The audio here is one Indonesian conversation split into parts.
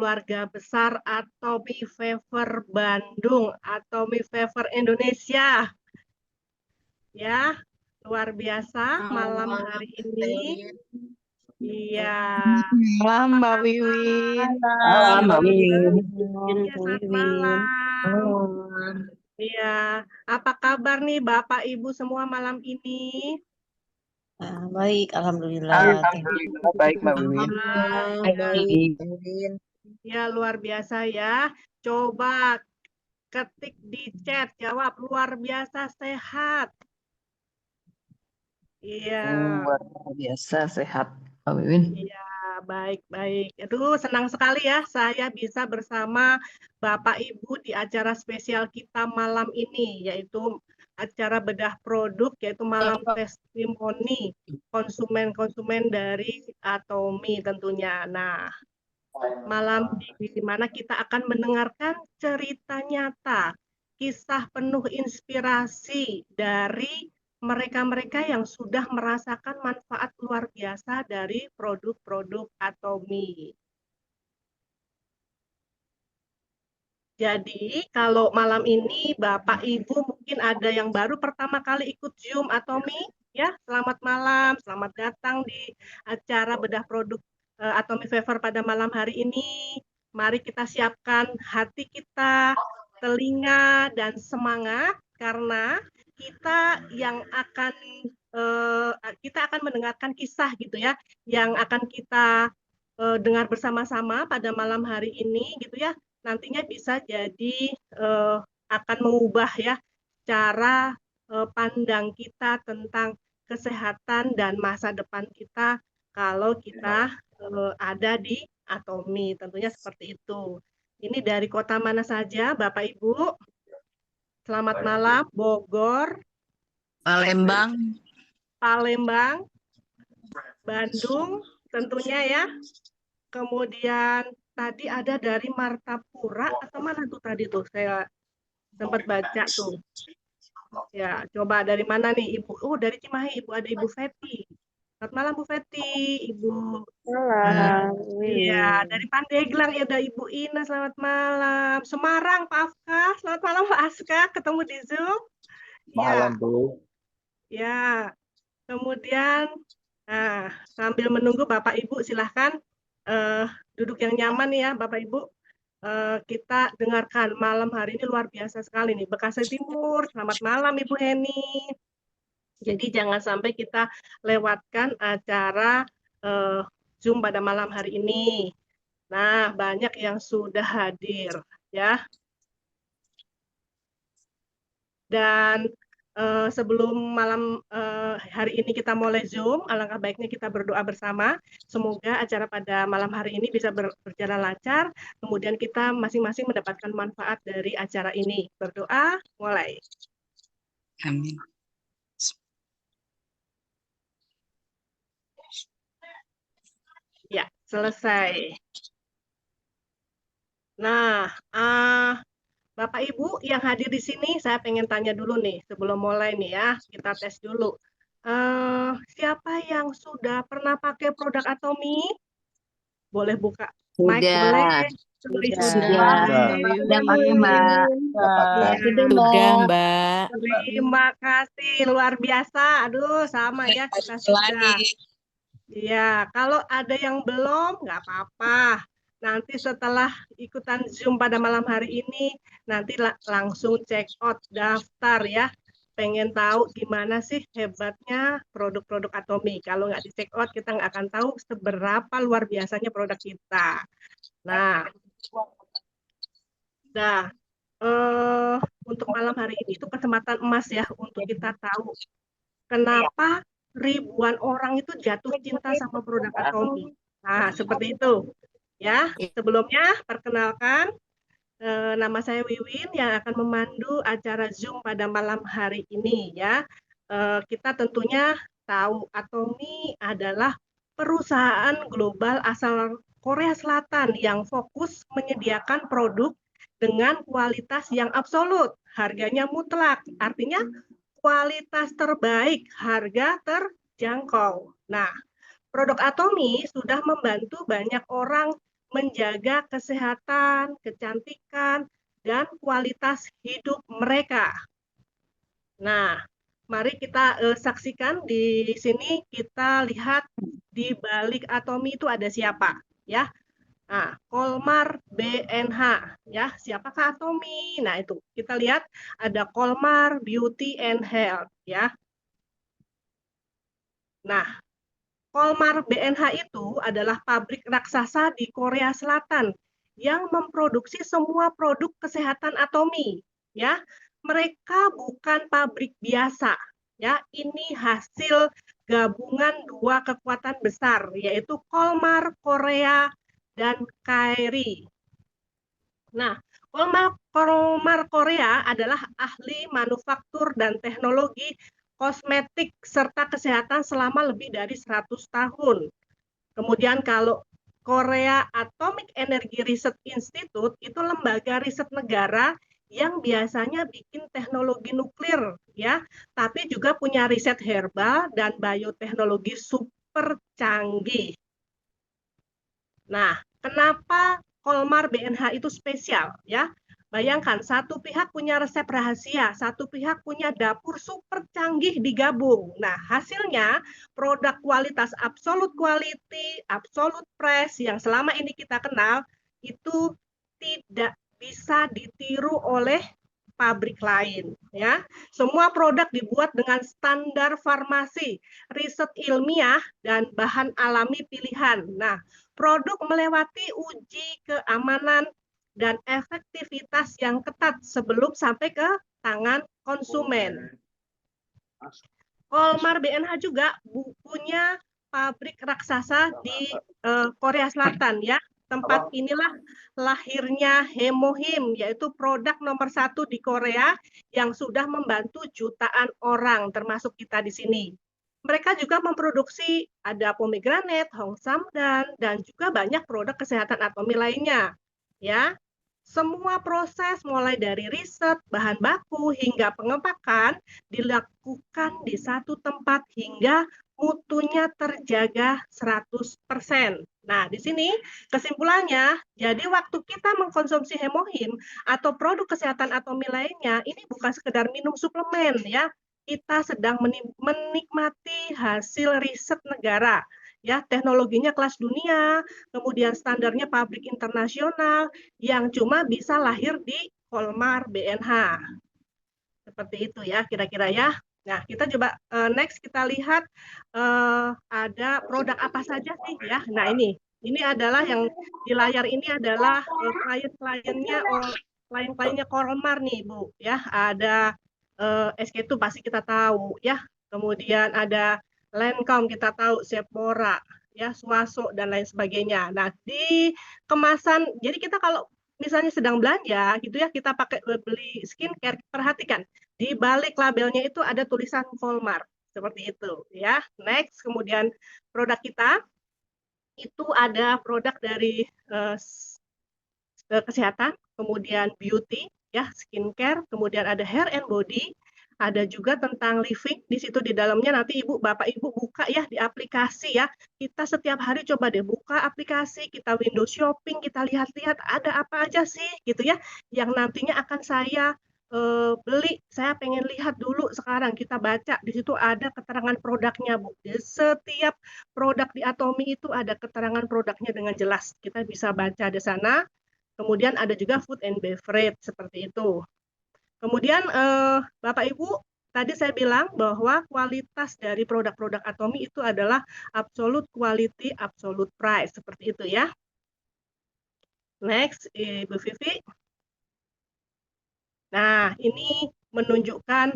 keluarga besar Atomy Fever Bandung, Atomy Fever Indonesia. Ya, luar biasa malam hari ini. Iya. Malam Mbak Wiwin. Malam, Mbak Wiwin. Iya, selamat malam. Iya, apa kabar nih Bapak Ibu semua malam ini? Baik, alhamdulillah. Alhamdulillah baik Mbak Wiwin. Baik. Ya, luar biasa ya. Coba ketik di chat, jawab luar biasa sehat. Iya. Luar biasa sehat Mbak Wiwin. Iya, baik-baik. Aduh, senang sekali ya saya bisa bersama Bapak Ibu di acara spesial kita malam ini, yaitu acara bedah produk, yaitu malam testimoni konsumen-konsumen dari Atomy tentunya. Nah, malam di mana kita akan mendengarkan cerita nyata, kisah penuh inspirasi dari mereka-mereka yang sudah merasakan manfaat luar biasa dari produk-produk Atomy. Jadi, kalau malam ini Bapak Ibu mungkin ada yang baru pertama kali ikut Zoom Atomy, ya, selamat malam, selamat datang di acara bedah produk Atomy Fever pada malam hari ini. Mari kita siapkan hati kita, telinga, dan semangat karena kita akan mendengarkan kisah gitu ya, yang akan kita dengar bersama-sama pada malam hari ini gitu ya. Nantinya bisa jadi akan mengubah ya cara pandang kita tentang kesehatan dan masa depan kita kalau kita ada di Atomy, tentunya seperti itu. Ini dari kota mana saja, Bapak Ibu? Selamat malam, Bogor, Palembang. Palembang, Bandung, tentunya ya. Kemudian tadi ada dari Martapura atau mana tuh tadi tuh saya sempat baca tuh. Ya, coba dari mana nih Ibu? Oh, dari Cimahi Ibu, ada Ibu Feti. Selamat malam Bu Feti, Ibu. Malam. Iya, dari Pandeglang ya ada Ibu Ina, selamat malam. Semarang Pak Afka, selamat malam Pak Aska, ketemu di Zoom. Malam Bu. Ya, kemudian sambil menunggu Bapak Ibu silahkan duduk yang nyaman ya Bapak Ibu. Kita dengarkan malam hari ini luar biasa sekali nih. Bekasi Timur, selamat malam Ibu Heni. Jadi jangan sampai kita lewatkan acara Zoom pada malam hari ini. Nah, banyak yang sudah hadir ya. Dan sebelum malam hari ini kita mulai Zoom, alangkah baiknya kita berdoa bersama. Semoga acara pada malam hari ini bisa berjalan lancar, kemudian kita masing-masing mendapatkan manfaat dari acara ini. Berdoa, mulai. Amin. Ya, selesai. Nah, Bapak Ibu yang hadir di sini, saya pengen tanya dulu nih sebelum mulai nih ya, kita tes dulu. Siapa yang sudah pernah pakai produk Atomy? Boleh buka mic, boleh. Tulis Sudah, Sudah pakai Mbak. pakai. Sudah Mbak. Terima kasih, luar biasa. Aduh, sama ya kita sudah. Iya, kalau ada yang belum, nggak apa-apa. Nanti setelah ikutan Zoom pada malam hari ini, nanti langsung check out daftar ya. Pengen tahu gimana sih hebatnya produk-produk Atomy. Kalau nggak di check out, kita nggak akan tahu seberapa luar biasanya produk kita. Nah, untuk malam hari ini itu kesempatan emas ya untuk kita tahu kenapa ribuan orang itu jatuh cinta sama produk Atomy. Nah, seperti itu. Ya, sebelumnya perkenalkan nama saya Wiwin yang akan memandu acara Zoom pada malam hari ini ya. Kita tentunya tahu Atomy adalah perusahaan global asal Korea Selatan yang fokus menyediakan produk dengan kualitas yang absolut, harganya mutlak. Artinya kualitas terbaik, harga terjangkau. Nah, produk Atomy sudah membantu banyak orang menjaga kesehatan, kecantikan, dan kualitas hidup mereka. Nah, mari kita saksikan di sini, kita lihat di balik Atomi itu ada siapa, ya. Nah, Kolmar BNH, ya. Siapakah Atomi? Nah, itu kita lihat ada Kolmar Beauty and Health, ya. Nah, Kolmar BNH itu adalah pabrik raksasa di Korea Selatan yang memproduksi semua produk kesehatan Atomi, ya. Mereka bukan pabrik biasa, ya. Ini hasil gabungan dua kekuatan besar, yaitu Kolmar Korea dan KRI. Nah, Kolmar Korea adalah ahli manufaktur dan teknologi kosmetik serta kesehatan selama lebih dari 100 tahun. Kemudian kalau Korea Atomic Energy Research Institute itu lembaga riset negara yang biasanya bikin teknologi nuklir, ya, tapi juga punya riset herbal dan bioteknologi super canggih. Nah, kenapa Kolmar BNH itu spesial, ya? Bayangkan, satu pihak punya resep rahasia, satu pihak punya dapur super canggih digabung. Nah, hasilnya produk kualitas absolute quality, absolute price yang selama ini kita kenal itu tidak bisa ditiru oleh pabrik lain, ya. Semua produk dibuat dengan standar farmasi, riset ilmiah dan bahan alami pilihan. Nah, produk melewati uji keamanan dan efektivitas yang ketat sebelum sampai ke tangan konsumen. Kolmar BNH juga punya pabrik raksasa di Korea Selatan, ya. Tempat inilah lahirnya Hemohim, yaitu produk nomor 1 di Korea yang sudah membantu jutaan orang, termasuk kita di sini. Mereka juga memproduksi ada pomegranate, Hongsamdan, dan juga banyak produk kesehatan Atomi lainnya. Ya, semua proses mulai dari riset, bahan baku, hingga pengepakan dilakukan di satu tempat hingga mutunya terjaga 100%. Nah, di sini kesimpulannya, jadi waktu kita mengkonsumsi Hemohim atau produk kesehatan Atomi lainnya, ini bukan sekedar minum suplemen, ya. Kita sedang menikmati hasil riset negara, ya. Teknologinya kelas dunia, kemudian standarnya pabrik internasional yang cuma bisa lahir di Kolmar BNH. Seperti itu, ya, kira-kira, ya. Nah, kita coba next kita lihat ada produk apa saja sih, ya. Nah, ini adalah yang di layar ini adalah klien-kliennya Kolmar nih, Bu, ya. Ada SK2 pasti kita tahu, ya. Kemudian ada Lancome kita tahu, Sephora, ya, Swaso dan lain sebagainya. Nah, di kemasan, jadi kita kalau misalnya sedang belanja gitu, ya, kita pakai beli skincare, perhatikan di balik labelnya itu ada tulisan Kolmar, seperti itu, ya. Next, kemudian produk kita itu ada produk dari kesehatan, kemudian beauty, ya, skincare, kemudian ada hair and body, ada juga tentang living. Di situ di dalamnya nanti Bapak Ibu buka, ya, di aplikasi, ya. Kita setiap hari coba deh buka aplikasi, kita window shopping, kita lihat-lihat ada apa aja sih gitu, ya, yang nantinya akan saya beli. Saya pengen lihat dulu sekarang, kita baca di situ ada keterangan produknya, Bu. Di setiap produk di Atomi itu ada keterangan produknya dengan jelas. Kita bisa baca di sana. Kemudian ada juga food and beverage seperti itu. Kemudian Bapak Ibu, tadi saya bilang bahwa kualitas dari produk-produk Atomi itu adalah absolute quality, absolute price, seperti itu, ya. Next, Ibu Vivi. Nah, ini menunjukkan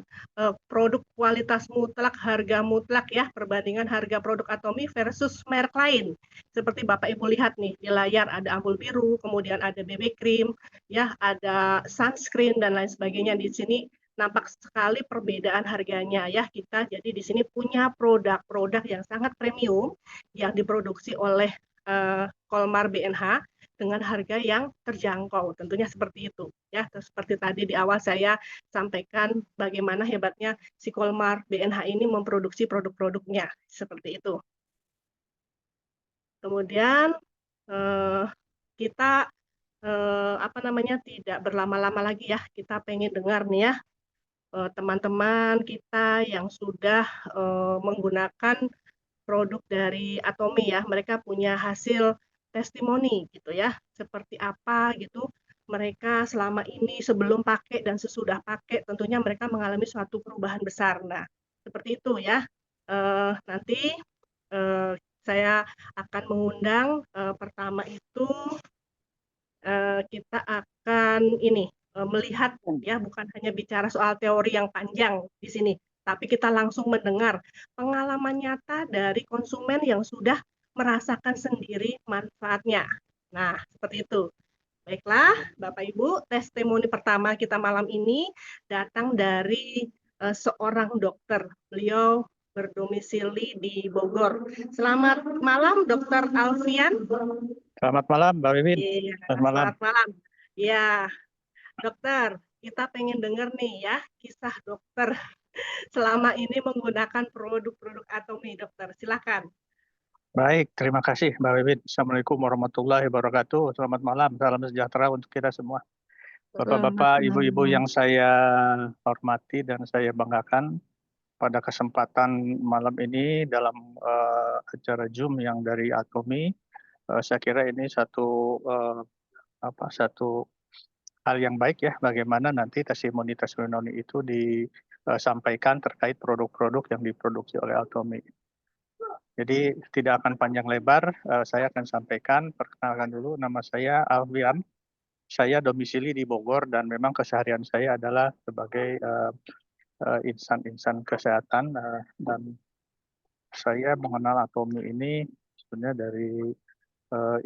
produk kualitas mutlak, harga mutlak, ya, perbandingan harga produk Atomi versus merek lain. Seperti Bapak Ibu lihat nih di layar ada ampul biru, kemudian ada BB cream, ya, ada sunscreen dan lain sebagainya. Di sini nampak sekali perbedaan harganya, ya. Kita jadi di sini punya produk-produk yang sangat premium yang diproduksi oleh Kolmar BNH dengan harga yang terjangkau, tentunya seperti itu, ya. Seperti tadi di awal saya sampaikan bagaimana hebatnya si Kolmar BNH ini memproduksi produk-produknya, seperti itu. Kemudian kita tidak berlama-lama lagi ya. Kita pengen dengar nih ya teman-teman kita yang sudah menggunakan produk dari Atomi ya. Mereka punya hasil testimoni gitu ya. Seperti apa gitu mereka selama ini sebelum pakai dan sesudah pakai tentunya mereka mengalami suatu perubahan besar. Nah, seperti itu ya. Nanti saya akan mengundang pertama itu kita akan melihat ya, bukan hanya bicara soal teori yang panjang di sini, tapi kita langsung mendengar pengalaman nyata dari konsumen yang sudah merasakan sendiri manfaatnya. Nah, seperti itu. Baiklah, Bapak Ibu, testimoni pertama kita malam ini datang dari seorang dokter. Beliau berdomisili di Bogor. Selamat malam, Dokter Alfian. Selamat malam, Mbak Wiwin. Iya, Selamat malam. selamat malam. Ya, dokter, kita pengen dengar nih ya kisah dokter selama ini menggunakan produk-produk Atomi, dokter. Silakan. Baik, terima kasih Mbak Wiwin. Assalamualaikum warahmatullahi wabarakatuh. Selamat malam, salam sejahtera untuk kita semua. Bapak-bapak, ibu-ibu yang saya hormati dan saya banggakan, pada kesempatan malam ini dalam acara Zoom yang dari Atomi, saya kira ini satu hal yang baik ya, bagaimana nanti testimoni-testimoni itu disampaikan terkait produk-produk yang diproduksi oleh Atomi. Jadi tidak akan panjang lebar, saya akan sampaikan, perkenalkan dulu, nama saya Alfian, saya domisili di Bogor dan memang keseharian saya adalah sebagai insan kesehatan dan saya mengenal Atomi ini sebenarnya dari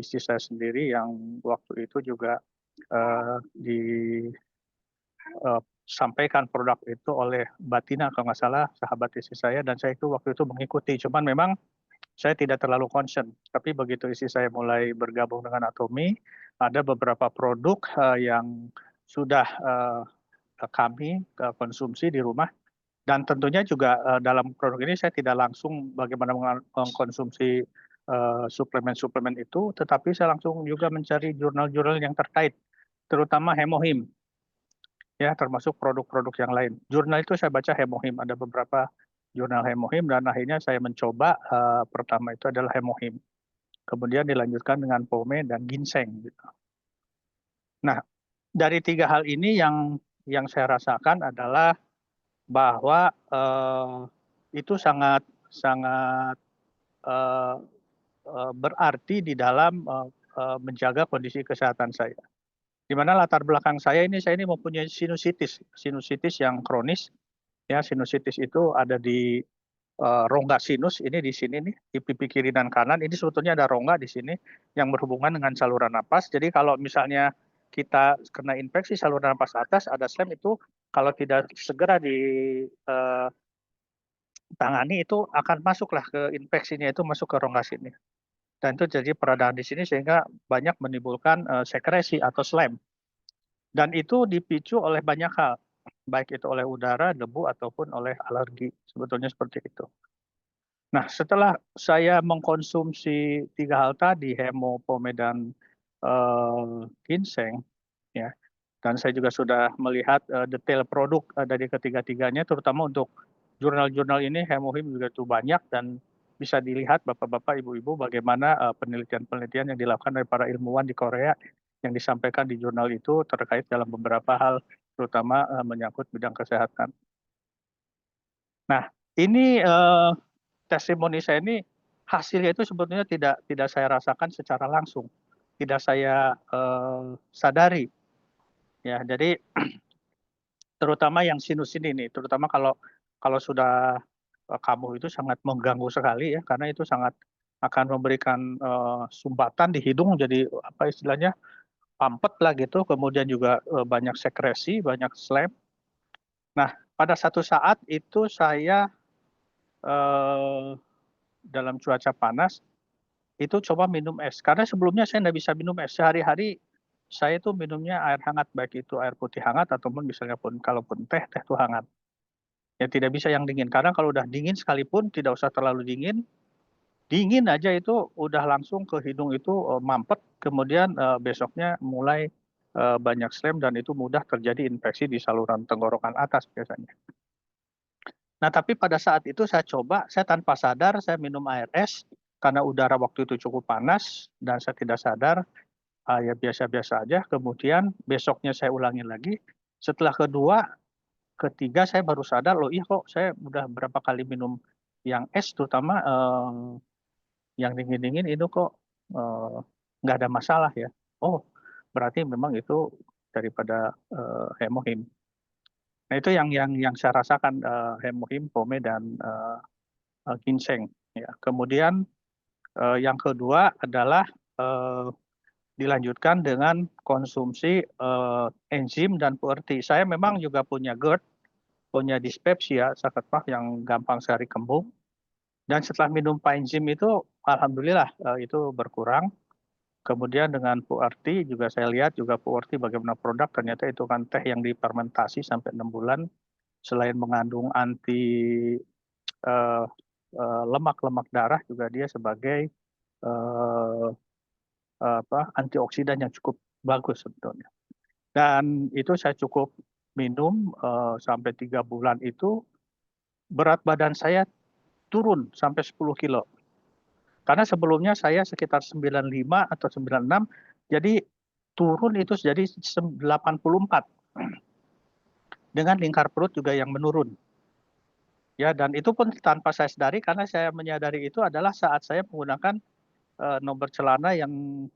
istri saya sendiri yang waktu itu juga disampaikan produk itu oleh Batina kalau nggak salah, sahabat istri saya, dan saya itu waktu itu mengikuti. Cuman memang saya tidak terlalu concern. Tapi begitu istri saya mulai bergabung dengan Atomi, ada beberapa produk yang sudah kami konsumsi di rumah. Dan tentunya juga dalam produk ini saya tidak langsung bagaimana mengkonsumsi suplemen-suplemen itu, tetapi saya langsung juga mencari jurnal-jurnal yang terkait, terutama Hemohim, ya termasuk produk-produk yang lain. Jurnal itu saya baca Hemohim, ada beberapa jurnal Hemohim dan akhirnya saya mencoba pertama itu adalah Hemohim. Kemudian dilanjutkan dengan Pome dan Ginseng. Gitu. Nah, dari tiga hal ini yang saya rasakan adalah bahwa itu sangat berarti di dalam menjaga kondisi kesehatan saya. Di mana latar belakang saya ini mempunyai sinusitis yang kronis. Ya, sinusitis itu ada di rongga sinus, ini di sini nih, di pipi kiri dan kanan. Ini sebetulnya ada rongga di sini yang berhubungan dengan saluran napas. Jadi kalau misalnya kita kena infeksi saluran napas atas, ada stem itu kalau tidak segera ditangani itu akan masuklah ke infeksinya, itu masuk ke rongga sini. Dan itu jadi peradangan di sini sehingga banyak menimbulkan sekresi atau slem. Dan itu dipicu oleh banyak hal, baik itu oleh udara, debu, ataupun oleh alergi. Sebetulnya seperti itu. Nah, setelah saya mengkonsumsi tiga hal tadi, Hemo, Pome, dan Ginseng, ya, dan saya juga sudah melihat detail produk dari ketiga-tiganya, terutama untuk jurnal-jurnal ini, Hemohim juga itu banyak, dan bisa dilihat Bapak-Bapak, Ibu-Ibu, bagaimana penelitian-penelitian yang dilakukan oleh para ilmuwan di Korea yang disampaikan di jurnal itu terkait dalam beberapa hal, terutama menyangkut bidang kesehatan. Nah, ini testimoni saya ini hasilnya itu sebetulnya tidak saya rasakan secara langsung, tidak saya sadari. Ya, jadi terutama yang sinus ini, terutama kalau sudah kambuh itu sangat mengganggu sekali ya, karena itu sangat akan memberikan sumbatan di hidung, jadi apa istilahnya, pampet lah gitu, kemudian juga banyak sekresi, banyak slem. Nah, pada satu saat itu saya dalam cuaca panas, itu coba minum es. Karena sebelumnya saya tidak bisa minum es. Sehari-hari saya itu minumnya air hangat, baik itu air putih hangat, ataupun misalnya pun kalaupun teh itu hangat. Ya tidak bisa yang dingin, karena kalau udah dingin sekalipun tidak usah terlalu dingin, dingin aja itu udah langsung ke hidung itu mampet, kemudian besoknya mulai banyak slem dan itu mudah terjadi infeksi di saluran tenggorokan atas biasanya. Nah, tapi pada saat itu saya coba, saya tanpa sadar saya minum air es karena udara waktu itu cukup panas dan saya tidak sadar, ya biasa-biasa aja. Kemudian besoknya saya ulangi lagi. Setelah kedua, ketiga saya baru sadar, loh iya kok saya udah berapa kali minum yang es, terutama yang dingin-dingin itu kok nggak ada masalah ya. Oh, berarti memang itu daripada hemohim. Nah, itu yang saya rasakan hemohim, pome, dan ginseng. Ya. Kemudian yang kedua adalah dilanjutkan dengan konsumsi enzim dan puerti. Saya memang juga punya GERD, punya dispepsia, sakit paha yang gampang sekali kembung. Dan setelah minum paenzim itu, alhamdulillah itu berkurang. Kemudian dengan puerti juga saya lihat juga puerti bagaimana produk, ternyata itu kan teh yang difermentasi sampai 6 bulan. Selain mengandung anti lemak-lemak darah, juga dia sebagai antioksidan yang cukup bagus sebetulnya. Dan itu saya cukup minum sampai 3 bulan itu, berat badan saya turun sampai 10 kilo. Karena sebelumnya saya sekitar 95 atau 96, jadi turun itu jadi 84. Dengan lingkar perut juga yang menurun. Ya, dan itu pun tanpa saya sadari, karena saya menyadari itu adalah saat saya menggunakan nomor celana yang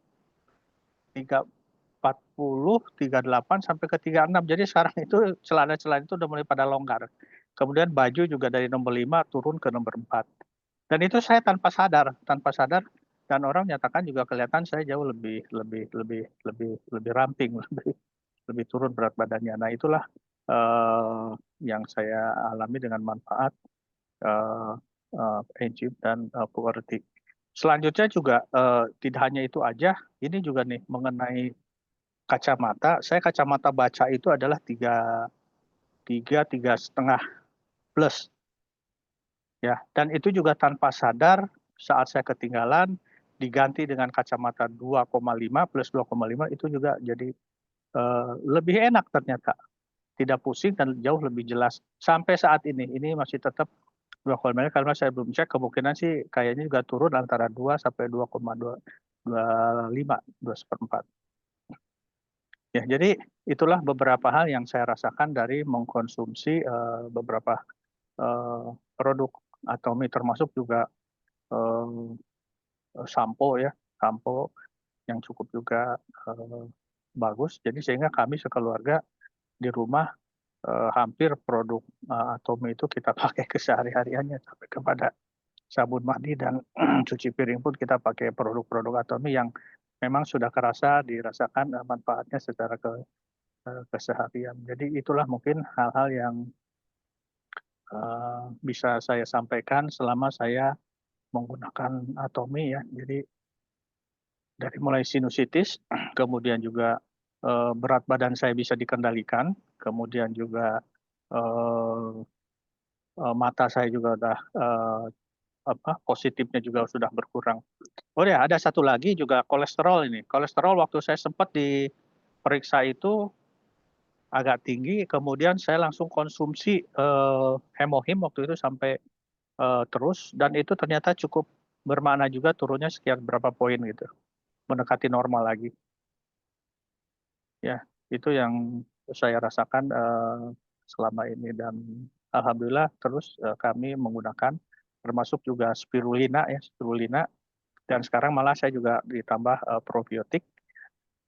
40, 38 sampai ke 36. Jadi sekarang itu celana-celana itu udah mulai pada longgar. Kemudian baju juga dari nomor 5 turun ke nomor 4. Dan itu saya tanpa sadar, dan orang nyatakan juga kelihatan saya jauh lebih ramping, lebih turun berat badannya. Nah, itulah yang saya alami dengan manfaat enzim dan puerti. Selanjutnya juga tidak hanya itu aja, ini juga nih mengenai kacamata. Saya kacamata baca itu adalah 3,5 plus. Ya, dan itu juga tanpa sadar saat saya ketinggalan diganti dengan kacamata 2,5 plus 2,5 itu juga jadi lebih enak ternyata. Tidak pusing dan jauh lebih jelas. Sampai saat ini masih tetap 2,5, karena saya belum cek, kemungkinan sih kayaknya juga turun antara 2 sampai 2,25, 2/4. Ya, jadi itulah beberapa hal yang saya rasakan dari mengkonsumsi beberapa produk Atomy, termasuk juga sampo yang cukup juga bagus. Jadi sehingga kami sekeluarga di rumah hampir produk Atomy itu kita pakai kesehari-hariannya, sampai kepada sabun mandi dan cuci piring pun kita pakai produk-produk Atomy yang memang sudah dirasakan manfaatnya secara keseharian. Jadi itulah mungkin hal-hal yang bisa saya sampaikan selama saya menggunakan Atomy ya. Jadi dari mulai sinusitis, kemudian juga berat badan saya bisa dikendalikan, kemudian juga mata saya juga udah positifnya juga sudah berkurang. Oh ya, ada satu lagi juga kolesterol ini. Kolesterol waktu saya sempat diperiksa itu agak tinggi, kemudian saya langsung konsumsi hemohim waktu itu sampai terus, dan itu ternyata cukup bermakna juga, turunnya sekian berapa poin gitu, mendekati normal lagi. Ya, itu yang saya rasakan selama ini, dan alhamdulillah terus kami menggunakan, termasuk juga spirulina, dan sekarang malah saya juga ditambah probiotik,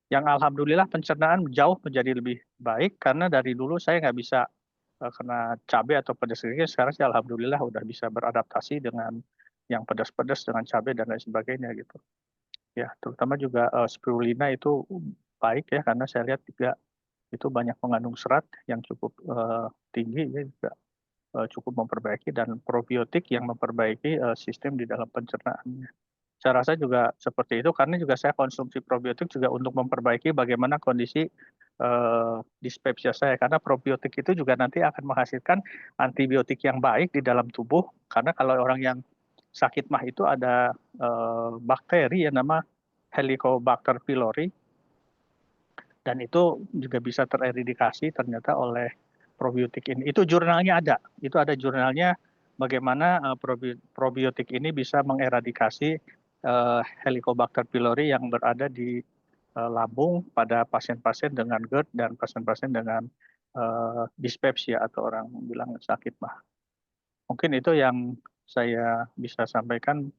yang alhamdulillah pencernaan jauh menjadi lebih baik, karena dari dulu saya nggak bisa kena cabai atau pedas sedikit. Sekarang sih alhamdulillah udah bisa beradaptasi dengan yang pedas-pedas, dengan cabai dan lain sebagainya gitu. Ya, terutama juga spirulina itu baik ya, karena saya lihat juga itu banyak mengandung serat yang cukup tinggi ya, juga cukup memperbaiki, dan probiotik yang memperbaiki sistem di dalam pencernaannya. Saya rasa juga seperti itu, karena juga saya konsumsi probiotik juga untuk memperbaiki bagaimana kondisi dispepsia saya, karena probiotik itu juga nanti akan menghasilkan antibiotik yang baik di dalam tubuh, karena kalau orang yang sakit mah itu ada bakteri yang nama Helicobacter pylori, dan itu juga bisa tereradikasi ternyata oleh probiotik ini. Itu jurnalnya ada, itu ada jurnalnya bagaimana probiotik ini bisa mengeradikasi Helicobacter pylori yang berada di lambung pada pasien-pasien dengan GERD dan pasien-pasien dengan dispepsia atau orang bilang sakit mah. Mungkin itu yang saya bisa sampaikan,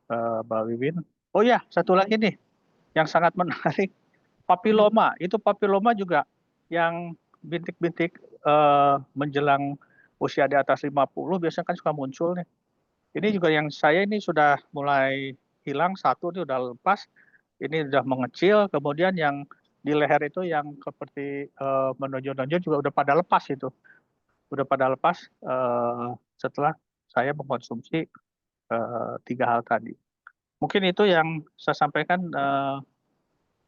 Mbak Wiwin. Oh ya, satu lagi nih yang sangat menarik, papiloma. Itu papiloma juga yang bintik-bintik menjelang usia di atas 50 biasanya kan suka muncul nih. Ini juga yang saya ini sudah mulai hilang, satu ini udah lepas, ini udah mengecil, kemudian yang di leher itu yang seperti menonjol-nonjol juga udah pada lepas itu. Udah pada lepas setelah saya mengkonsumsi 3 hal tadi. Mungkin itu yang saya sampaikan,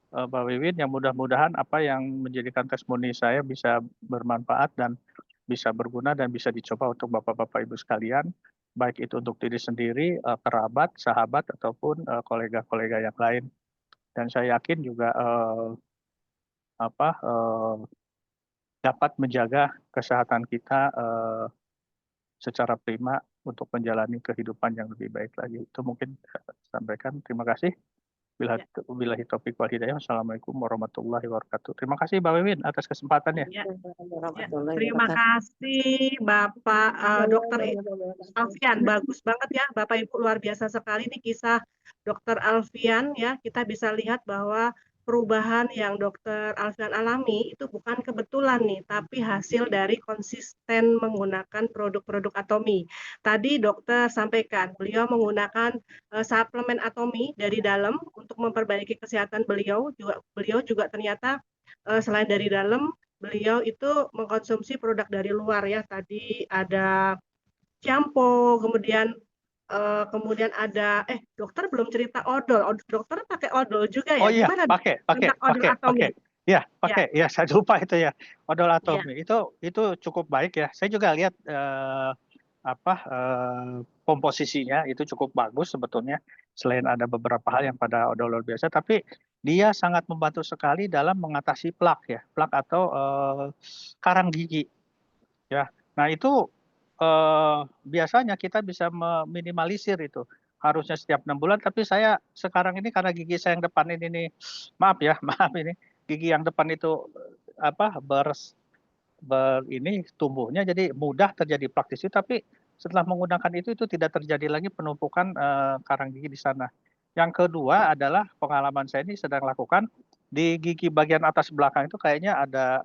Mbak Wiwin, yang mudah-mudahan apa yang menjadikan testimoni saya bisa bermanfaat dan bisa berguna dan bisa dicoba untuk Bapak-Bapak Ibu sekalian, baik itu untuk diri sendiri, kerabat, sahabat, ataupun kolega-kolega yang lain. Dan saya yakin juga dapat menjaga kesehatan kita secara prima untuk menjalani kehidupan yang lebih baik lagi. Itu mungkin saya sampaikan. Terima kasih. Billahi taufiq wal hidayah. Wassalamualaikum warahmatullahi wabarakatuh. Terima kasih Mbak Wiwin atas kesempatannya. Ya, terima kasih Bapak Dr. Alfian. Bagus banget ya Bapak Ibu, luar biasa sekali nih kisah Dr. Alfian ya. Kita bisa lihat bahwa perubahan yang Dr. Alfian alami itu bukan kebetulan nih, tapi hasil dari konsisten menggunakan produk-produk Atomi. Tadi dokter sampaikan, beliau menggunakan suplemen Atomi dari dalam untuk memperbaiki kesehatan beliau. Beliau juga ternyata selain dari dalam, beliau itu mengkonsumsi produk dari luar ya. Tadi ada shampoo, kemudian ada dokter belum cerita odol. Dokter pakai odol juga ya? Oh iya, Gimana pakai. Ya, pakai. Ya, saya lupa itu ya. Odol Atomi. Itu cukup baik ya. Saya juga lihat komposisinya itu cukup bagus sebetulnya. Selain ada beberapa hal yang pada odol luar biasa, tapi dia sangat membantu sekali dalam mengatasi plak ya, plak atau karang gigi. Ya, nah itu biasanya kita bisa meminimalisir itu. Harusnya setiap 6 bulan, tapi saya sekarang ini karena gigi saya yang depan ini nih, maaf ini gigi yang depan itu ini tumbuhnya jadi mudah terjadi plak di situ, tapi setelah menggunakan itu tidak terjadi lagi penumpukan karang gigi di sana. Yang kedua adalah pengalaman saya ini sedang lakukan di gigi bagian atas belakang itu kayaknya ada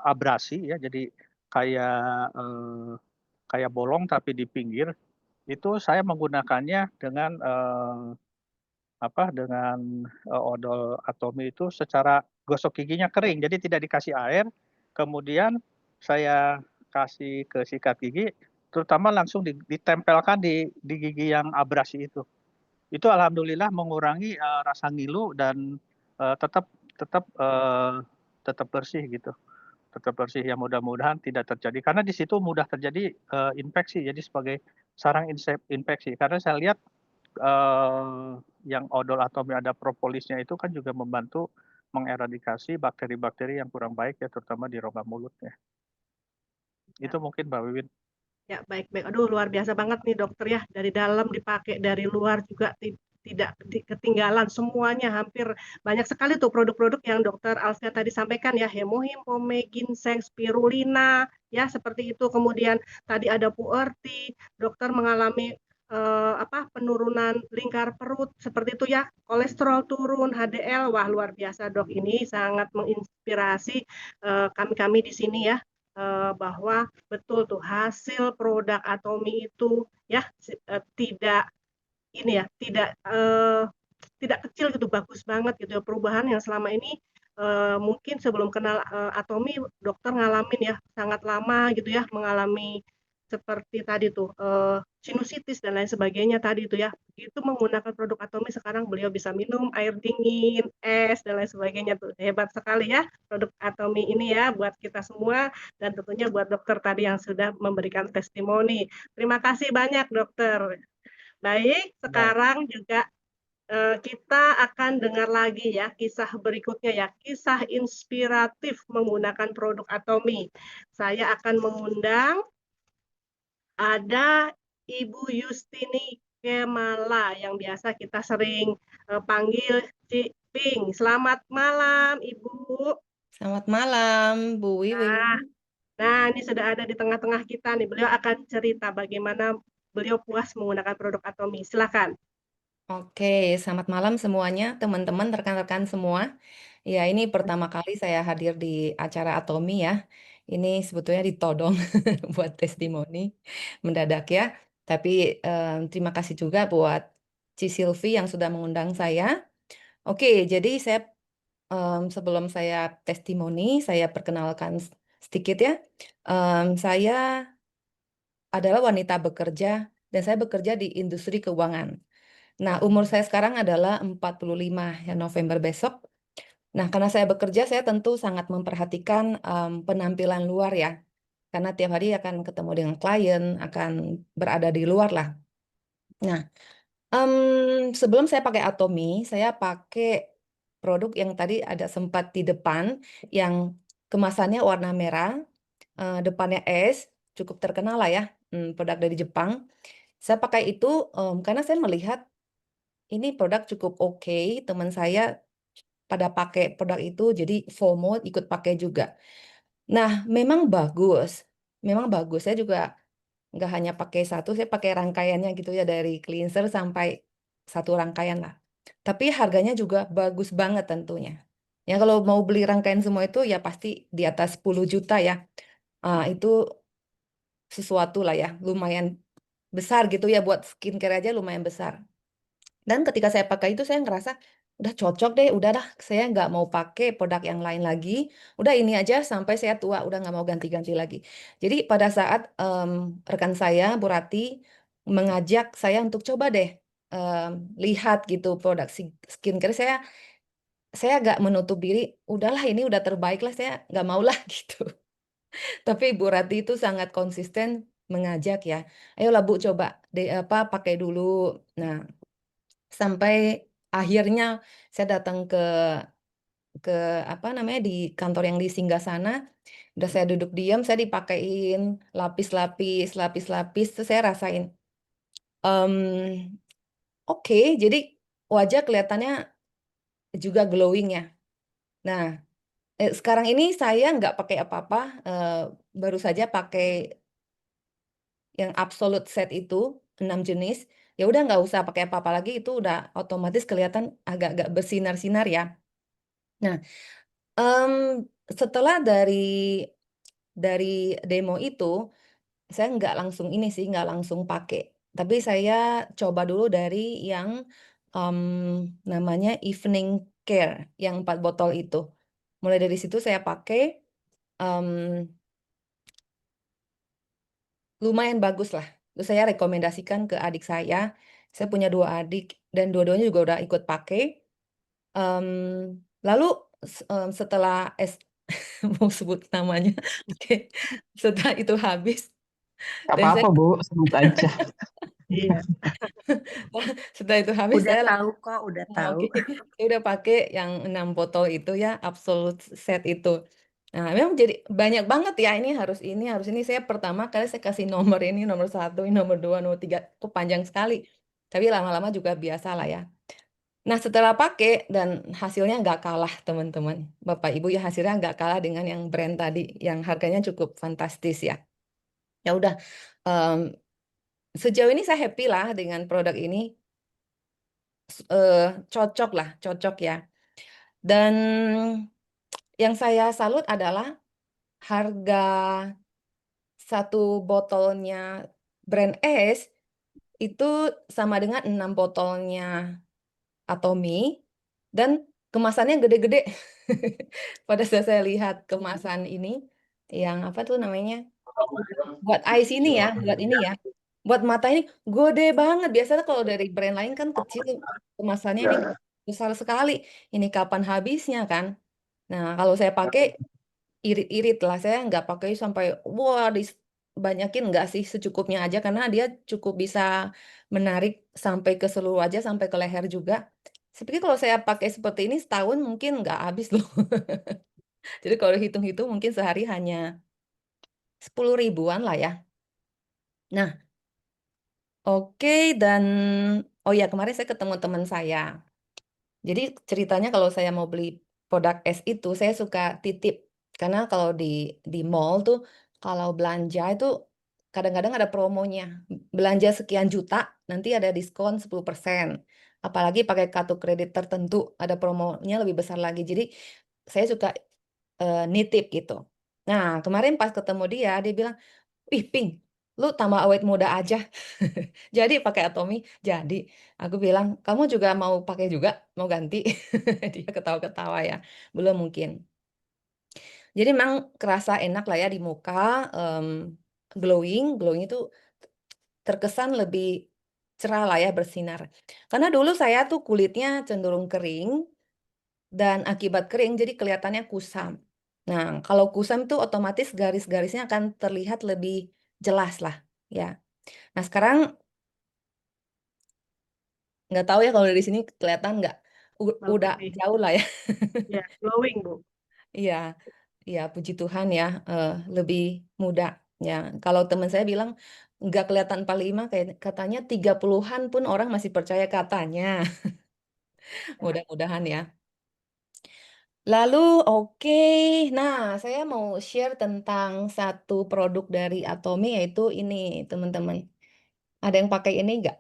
abrasi ya, jadi kayak bolong tapi di pinggir. Itu saya menggunakannya dengan odol Atomi itu secara gosok giginya kering, jadi tidak dikasih air. Kemudian saya kasih ke sikat gigi, terutama langsung ditempelkan di gigi yang abrasi itu. Itu alhamdulillah mengurangi rasa ngilu dan tetap bersih gitu. Tetap bersih, ya mudah-mudahan tidak terjadi, karena di situ mudah terjadi infeksi, jadi sebagai sarang infeksi. Karena saya lihat yang odol Atomi ada propolisnya itu kan juga membantu mengeradikasi bakteri-bakteri yang kurang baik ya, terutama di rongga mulutnya. Itu mungkin Mbak Wiwin. Ya, baik-baik. Aduh, luar biasa banget nih dokter ya. Dari dalam dipakai, dari luar juga tidak ketinggalan. Semuanya hampir banyak sekali tuh produk-produk yang dokter Alfian tadi sampaikan ya. Hemohim, pome, ginseng, spirulina, ya seperti itu. Kemudian tadi ada puerti, dokter mengalami penurunan lingkar perut seperti itu ya, kolesterol turun, HDL, wah luar biasa dok, ini sangat menginspirasi kami di sini ya, bahwa betul tuh hasil produk Atomi itu ya tidak kecil gitu, bagus banget gitu ya, perubahan yang selama ini mungkin sebelum kenal Atomi dokter ngalamin ya sangat lama gitu ya, mengalami seperti tadi tuh sinusitis dan lain sebagainya tadi itu ya. Itu menggunakan produk Atomi sekarang beliau bisa minum air dingin, es dan lain sebagainya tuh. Hebat sekali ya produk Atomi ini ya buat kita semua dan tentunya buat dokter tadi yang sudah memberikan testimoni. Terima kasih banyak dokter. Baik, sekarang juga kita akan dengar lagi ya kisah berikutnya ya, kisah inspiratif menggunakan produk Atomi. Saya akan mengundang ada Ibu Yustini Kemala yang biasa kita sering panggil Cik Ping. Selamat malam, Ibu. Selamat malam, Bu Wiwin. Nah, ini sudah ada di tengah-tengah kita nih. Beliau akan cerita bagaimana beliau puas menggunakan produk Atomi. Silakan. Oke, selamat malam semuanya, teman-teman, rekan-rekan semua. Ya, ini pertama kali saya hadir di acara Atomi ya. Ini sebetulnya ditodong buat testimoni mendadak ya. Tapi terima kasih juga buat Ci Silvi yang sudah mengundang saya. Oke, jadi sebelum saya testimoni, saya perkenalkan sedikit ya. Saya adalah wanita bekerja dan saya bekerja di industri keuangan. Nah, umur saya sekarang adalah 45 ya November besok. Nah, karena saya bekerja, saya tentu sangat memperhatikan penampilan luar ya. Karena tiap hari akan ketemu dengan klien, akan berada di luar lah. Nah, sebelum saya pakai Atomi, saya pakai produk yang tadi ada sempat di depan, yang kemasannya warna merah, depannya S, cukup terkenal lah ya, produk dari Jepang. Saya pakai itu karena saya melihat ini produk cukup oke, teman saya pada pakai produk itu, jadi FOMO ikut pakai juga. Nah, memang bagus. Saya juga nggak hanya pakai satu, saya pakai rangkaiannya gitu ya, dari cleanser sampai satu rangkaian lah. Tapi harganya juga bagus banget tentunya. Ya kalau mau beli rangkaian semua itu ya pasti di atas 10 juta ya. Itu sesuatu lah ya, lumayan besar gitu ya, buat skincare aja lumayan besar. Dan ketika saya pakai itu saya ngerasa udah cocok deh, udah dah saya nggak mau pakai produk yang lain lagi, udah ini aja sampai saya tua, udah nggak mau ganti-ganti lagi. Jadi pada saat rekan saya, Bu Rati, mengajak saya untuk coba deh lihat gitu produk skincare, saya agak menutup diri, udahlah ini udah terbaik lah, saya nggak mau lah gitu. Tapi Bu Rati itu sangat konsisten mengajak ya, ayolah Bu coba deh pakai dulu. Nah, sampai akhirnya saya datang ke apa namanya, di kantor yang di Singgasana, udah saya duduk diam, saya dipakein lapis-lapis, terus saya rasain, oke, jadi wajah kelihatannya juga glowing ya. Nah, sekarang ini saya nggak pakai apa-apa, baru saja pakai yang absolute set itu 6 jenis, ya udah nggak usah pakai apa-apa lagi, itu udah otomatis kelihatan agak-agak bersinar-sinar ya. Nah, setelah dari demo itu, saya nggak langsung ini sih, nggak langsung pakai. Tapi saya coba dulu dari yang namanya Evening Care, yang 4 botol itu. Mulai dari situ saya pakai, lumayan bagus lah. Terus saya rekomendasikan ke adik saya punya 2 adik, dan dua-duanya juga udah ikut pakai. Lalu setelah mau sebut namanya, oke. Setelah itu habis, Gak dan saya apa-apa, Bu. Sebut aja. Iya. setelah itu habis Udah saya tahu kok, udah tahu. oke, saya udah pakai yang 6 botol itu ya, absolute set itu. Nah, memang jadi banyak banget ya, ini harus ini, harus ini. Saya pertama kali saya kasih nomor ini, nomor 1, ini nomor 2, nomor 3, kok panjang sekali. Tapi lama-lama juga biasa lah ya. Nah, setelah pakai dan hasilnya nggak kalah teman-teman. Bapak Ibu ya, hasilnya nggak kalah dengan yang brand tadi, yang harganya cukup fantastis ya. Ya udah, em, sejauh ini saya happy lah dengan produk ini. Cocok ya. Dan yang saya salut adalah harga satu botolnya brand S itu sama dengan 6 botolnya Atomi, dan kemasannya gede-gede. Pada saat saya lihat kemasan ini, yang apa tuh namanya? buat eyes ini ya, buat ini ya. Buat mata ini gede banget. Biasanya kalau dari brand lain kan kecil, kemasannya ini besar sekali. Ini kapan habisnya kan? Nah, kalau saya pakai irit-irit lah. Saya nggak pakai sampai wah banyakin nggak sih, secukupnya aja karena dia cukup bisa menarik sampai ke seluruh wajah, sampai ke leher juga. Seperti kalau saya pakai seperti ini setahun mungkin nggak habis loh. Jadi kalau hitung-hitung mungkin sehari hanya 10 ribuan lah ya. Nah, oke, dan oh ya, kemarin saya ketemu teman saya. Jadi ceritanya kalau saya mau beli produk es itu, saya suka titip. Karena kalau di mall tuh, kalau belanja itu kadang-kadang ada promonya. Belanja sekian juta, nanti ada diskon 10%. Apalagi pakai kartu kredit tertentu, ada promonya lebih besar lagi. Jadi saya suka nitip gitu. Nah, kemarin pas ketemu dia bilang, "Ih, Pink, lu tambah awet muda aja." Jadi pakai Atomy, jadi. Aku bilang, "Kamu juga mau pakai juga? Mau ganti?" Dia ketawa-ketawa ya. Belum mungkin. Jadi memang kerasa enak lah ya di muka, glowing. Glowing itu terkesan lebih cerah lah ya, bersinar. Karena dulu saya tuh kulitnya cenderung kering, dan akibat kering jadi kelihatannya kusam. Nah, kalau kusam tuh otomatis garis-garisnya akan terlihat lebih jelas lah ya. Nah, sekarang nggak tahu ya kalau dari sini kelihatan nggak? Bagus Udah nih. jauh lah ya. Ya, glowing, Bu. Iya, iya puji Tuhan ya, lebih muda. Ya, kalau teman saya bilang nggak kelihatan 45, kayak katanya 30-an pun orang masih percaya katanya. Mudah-mudahan ya. Lalu oke, nah saya mau share tentang satu produk dari Atomy yaitu ini teman-teman. Ada yang pakai ini nggak?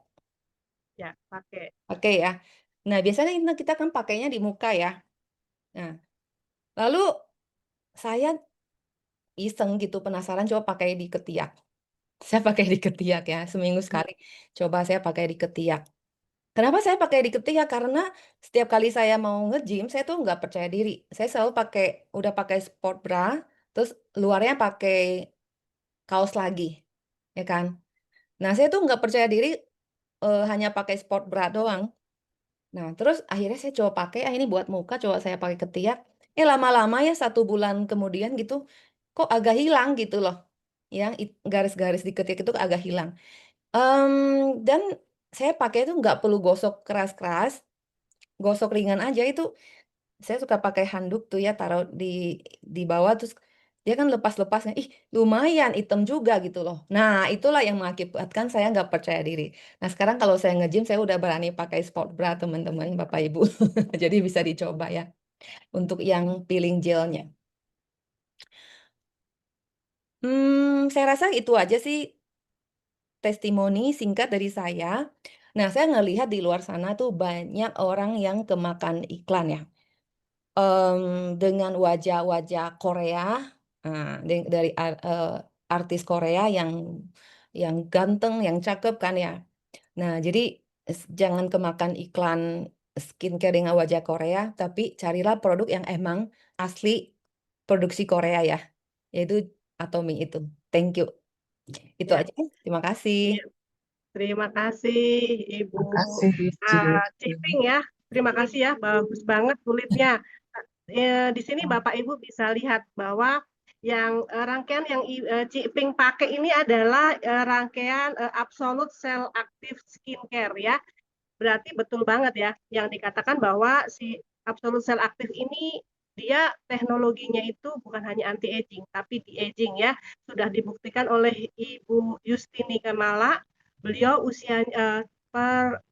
Ya, pakai. Pakai ya. Nah biasanya kita kan pakainya di muka ya. Nah, lalu saya iseng gitu penasaran coba pakai di ketiak. Saya pakai di ketiak ya, seminggu sekali. Coba saya pakai di ketiak. Kenapa saya pakai di ketiak? Karena setiap kali saya mau nge-gym, saya tuh nggak percaya diri. Saya selalu udah pakai sport bra, terus luarnya pakai kaos lagi, ya kan? Nah, saya tuh nggak percaya diri, hanya pakai sport bra doang. Nah, terus akhirnya saya coba pakai, ini buat muka, coba saya pakai ketiak. Lama-lama ya 1 bulan kemudian gitu, kok agak hilang gitu loh. Yang garis-garis di ketiak itu agak hilang. Dan saya pakai itu nggak perlu gosok keras-keras, gosok ringan aja itu. Saya suka pakai handuk tuh ya, taruh di bawah terus dia kan lepas-lepasnya. Ih, lumayan hitam juga gitu loh. Nah, itulah yang mengakibatkan saya nggak percaya diri. Nah, sekarang kalau saya nge-gym saya udah berani pakai sport bra teman-teman, Bapak Ibu. Jadi bisa dicoba ya untuk yang peeling gelnya. Saya rasa itu aja sih testimoni singkat dari saya. Nah, saya ngelihat di luar sana tuh banyak orang yang kemakan iklan ya. Dengan wajah-wajah Korea, dari artis Korea yang ganteng, yang cakep kan ya. Nah, jadi jangan kemakan iklan skincare dengan wajah Korea, tapi carilah produk yang emang asli produksi Korea ya, yaitu Atomy itu. Thank you. Itu Ya, aja. Terima kasih. ya. Terima kasih, Ibu Makasih, Ciping ya. Terima kasih ya, bagus banget kulitnya. Di sini Bapak Ibu bisa lihat bahwa yang rangkaian yang Ciping pakai ini adalah rangkaian Absolute Cell Active Skincare ya. Berarti betul banget ya yang dikatakan bahwa si Absolute Cell Active ini dia teknologinya itu bukan hanya anti aging tapi di aging ya. Sudah dibuktikan oleh Ibu Yustini Kamala, beliau usia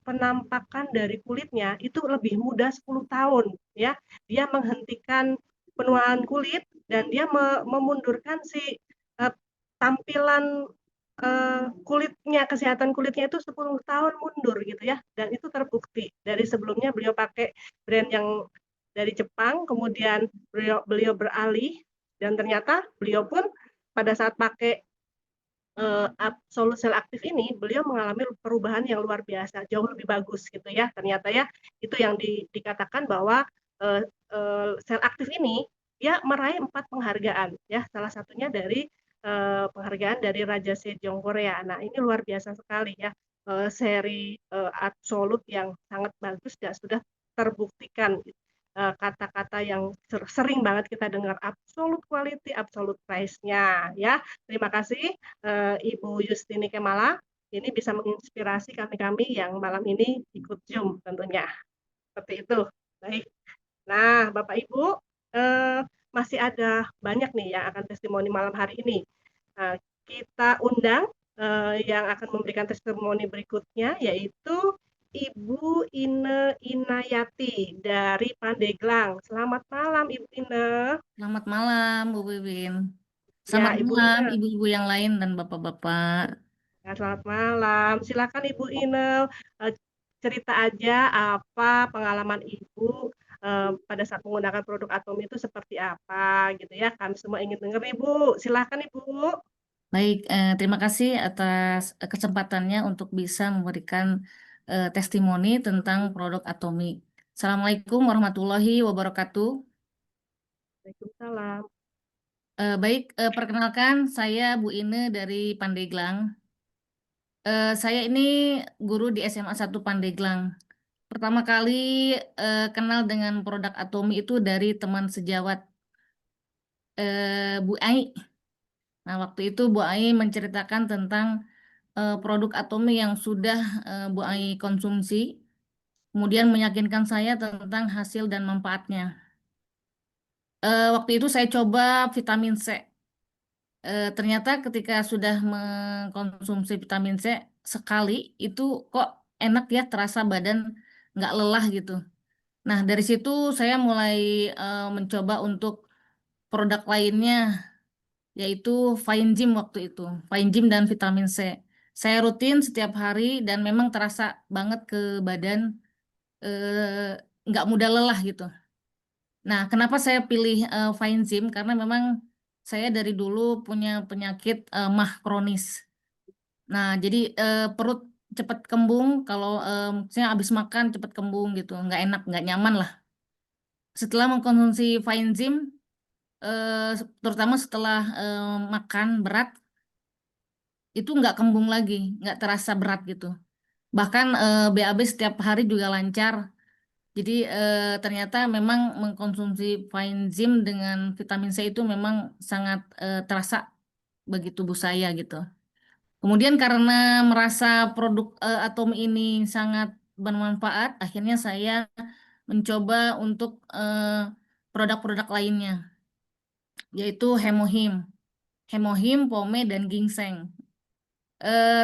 penampakan dari kulitnya itu lebih muda 10 tahun ya. Dia menghentikan penuaan kulit dan dia memundurkan si tampilan kulitnya, kesehatan kulitnya itu 10 tahun mundur gitu ya. Dan itu terbukti. Dari sebelumnya beliau pakai brand yang dari Jepang, kemudian beliau beralih dan ternyata beliau pun pada saat pakai Absolute Cell Active ini beliau mengalami perubahan yang luar biasa, jauh lebih bagus gitu ya. Ternyata ya itu yang dikatakan bahwa sel aktif ini dia meraih 4 penghargaan ya, salah satunya dari penghargaan dari Raja Sejong Korea. Nah, ini luar biasa sekali ya, seri absolut yang sangat bagus dan sudah terbuktikan kata-kata yang sering banget kita dengar, absolute quality, absolute price-nya ya. Terima kasih Ibu Yustini Kemala. Ini bisa menginspirasi kami-kami yang malam ini ikut Zoom tentunya. Seperti itu. Baik. Nah, Bapak Ibu, masih ada banyak nih yang akan testimoni malam hari ini. Kita undang yang akan memberikan testimoni berikutnya, yaitu Ibu Ine Inayati dari Pandeglang. Selamat malam, Ibu Ine. Selamat malam, Bu Wiwin. Ya, Selamat Ibu malam, Ine. ibu-ibu yang lain dan bapak-bapak. Ya, selamat malam. Silakan Ibu Ine, cerita aja apa pengalaman Ibu pada saat menggunakan produk Atomi itu seperti apa gitu ya. Kami semua ingin dengar Ibu. Silakan Ibu. Baik, terima kasih atas kesempatannya untuk bisa memberikan testimoni tentang produk Atomi. Assalamualaikum warahmatullahi wabarakatuh. Waalaikumsalam. Baik, perkenalkan saya Bu Ine dari Pandeglang. Saya ini guru di SMA 1 Pandeglang. Pertama kali kenal dengan produk Atomi itu dari teman sejawat Bu Ai. Nah, waktu itu Bu Ai menceritakan tentang produk Atomi yang sudah Bu Ai konsumsi, kemudian meyakinkan saya tentang hasil dan manfaatnya. Waktu itu saya coba vitamin C. Ternyata ketika sudah mengkonsumsi vitamin C sekali, itu kok enak ya, terasa badan nggak lelah gitu. Nah, dari situ saya mulai mencoba untuk produk lainnya, yaitu Fine Gym waktu itu. Fine Gym dan vitamin C. Saya rutin setiap hari dan memang terasa banget ke badan, nggak mudah lelah gitu. Nah, kenapa saya pilih Fine Gym? Karena memang saya dari dulu punya penyakit MAH kronis. Nah, jadi perut cepat kembung kalau saya habis makan cepat kembung gitu, nggak enak, nggak nyaman lah. Setelah mengkonsumsi Fine Gym, terutama setelah makan berat, itu nggak kembung lagi, nggak terasa berat gitu. Bahkan BAB setiap hari juga lancar. Jadi ternyata memang mengkonsumsi Fine Gym dengan vitamin C itu memang sangat terasa bagi tubuh saya gitu. Kemudian karena merasa produk Atom ini sangat bermanfaat, akhirnya saya mencoba untuk produk-produk lainnya, yaitu Hemohim, Pome, dan Ginseng.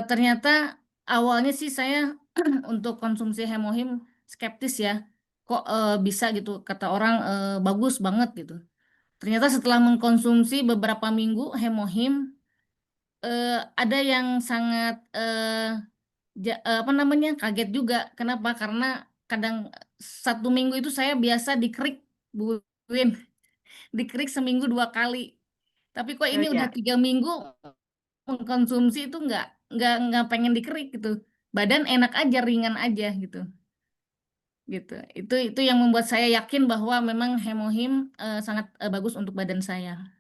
Ternyata awalnya sih saya untuk konsumsi Hemohim skeptis ya, kok bisa gitu, kata orang bagus banget gitu. Ternyata setelah mengkonsumsi beberapa minggu Hemohim, ada yang sangat apa namanya kaget juga. Kenapa? Karena kadang 1 minggu itu saya biasa dikerik, Bu Win, dikerik seminggu 2 kali. Tapi kok ini udah Ya, 3 minggu mengkonsumsi itu nggak pengen dikerik gitu. Badan enak aja, ringan aja gitu. Gitu. Itu yang membuat saya yakin bahwa memang Hemohim sangat bagus untuk badan saya.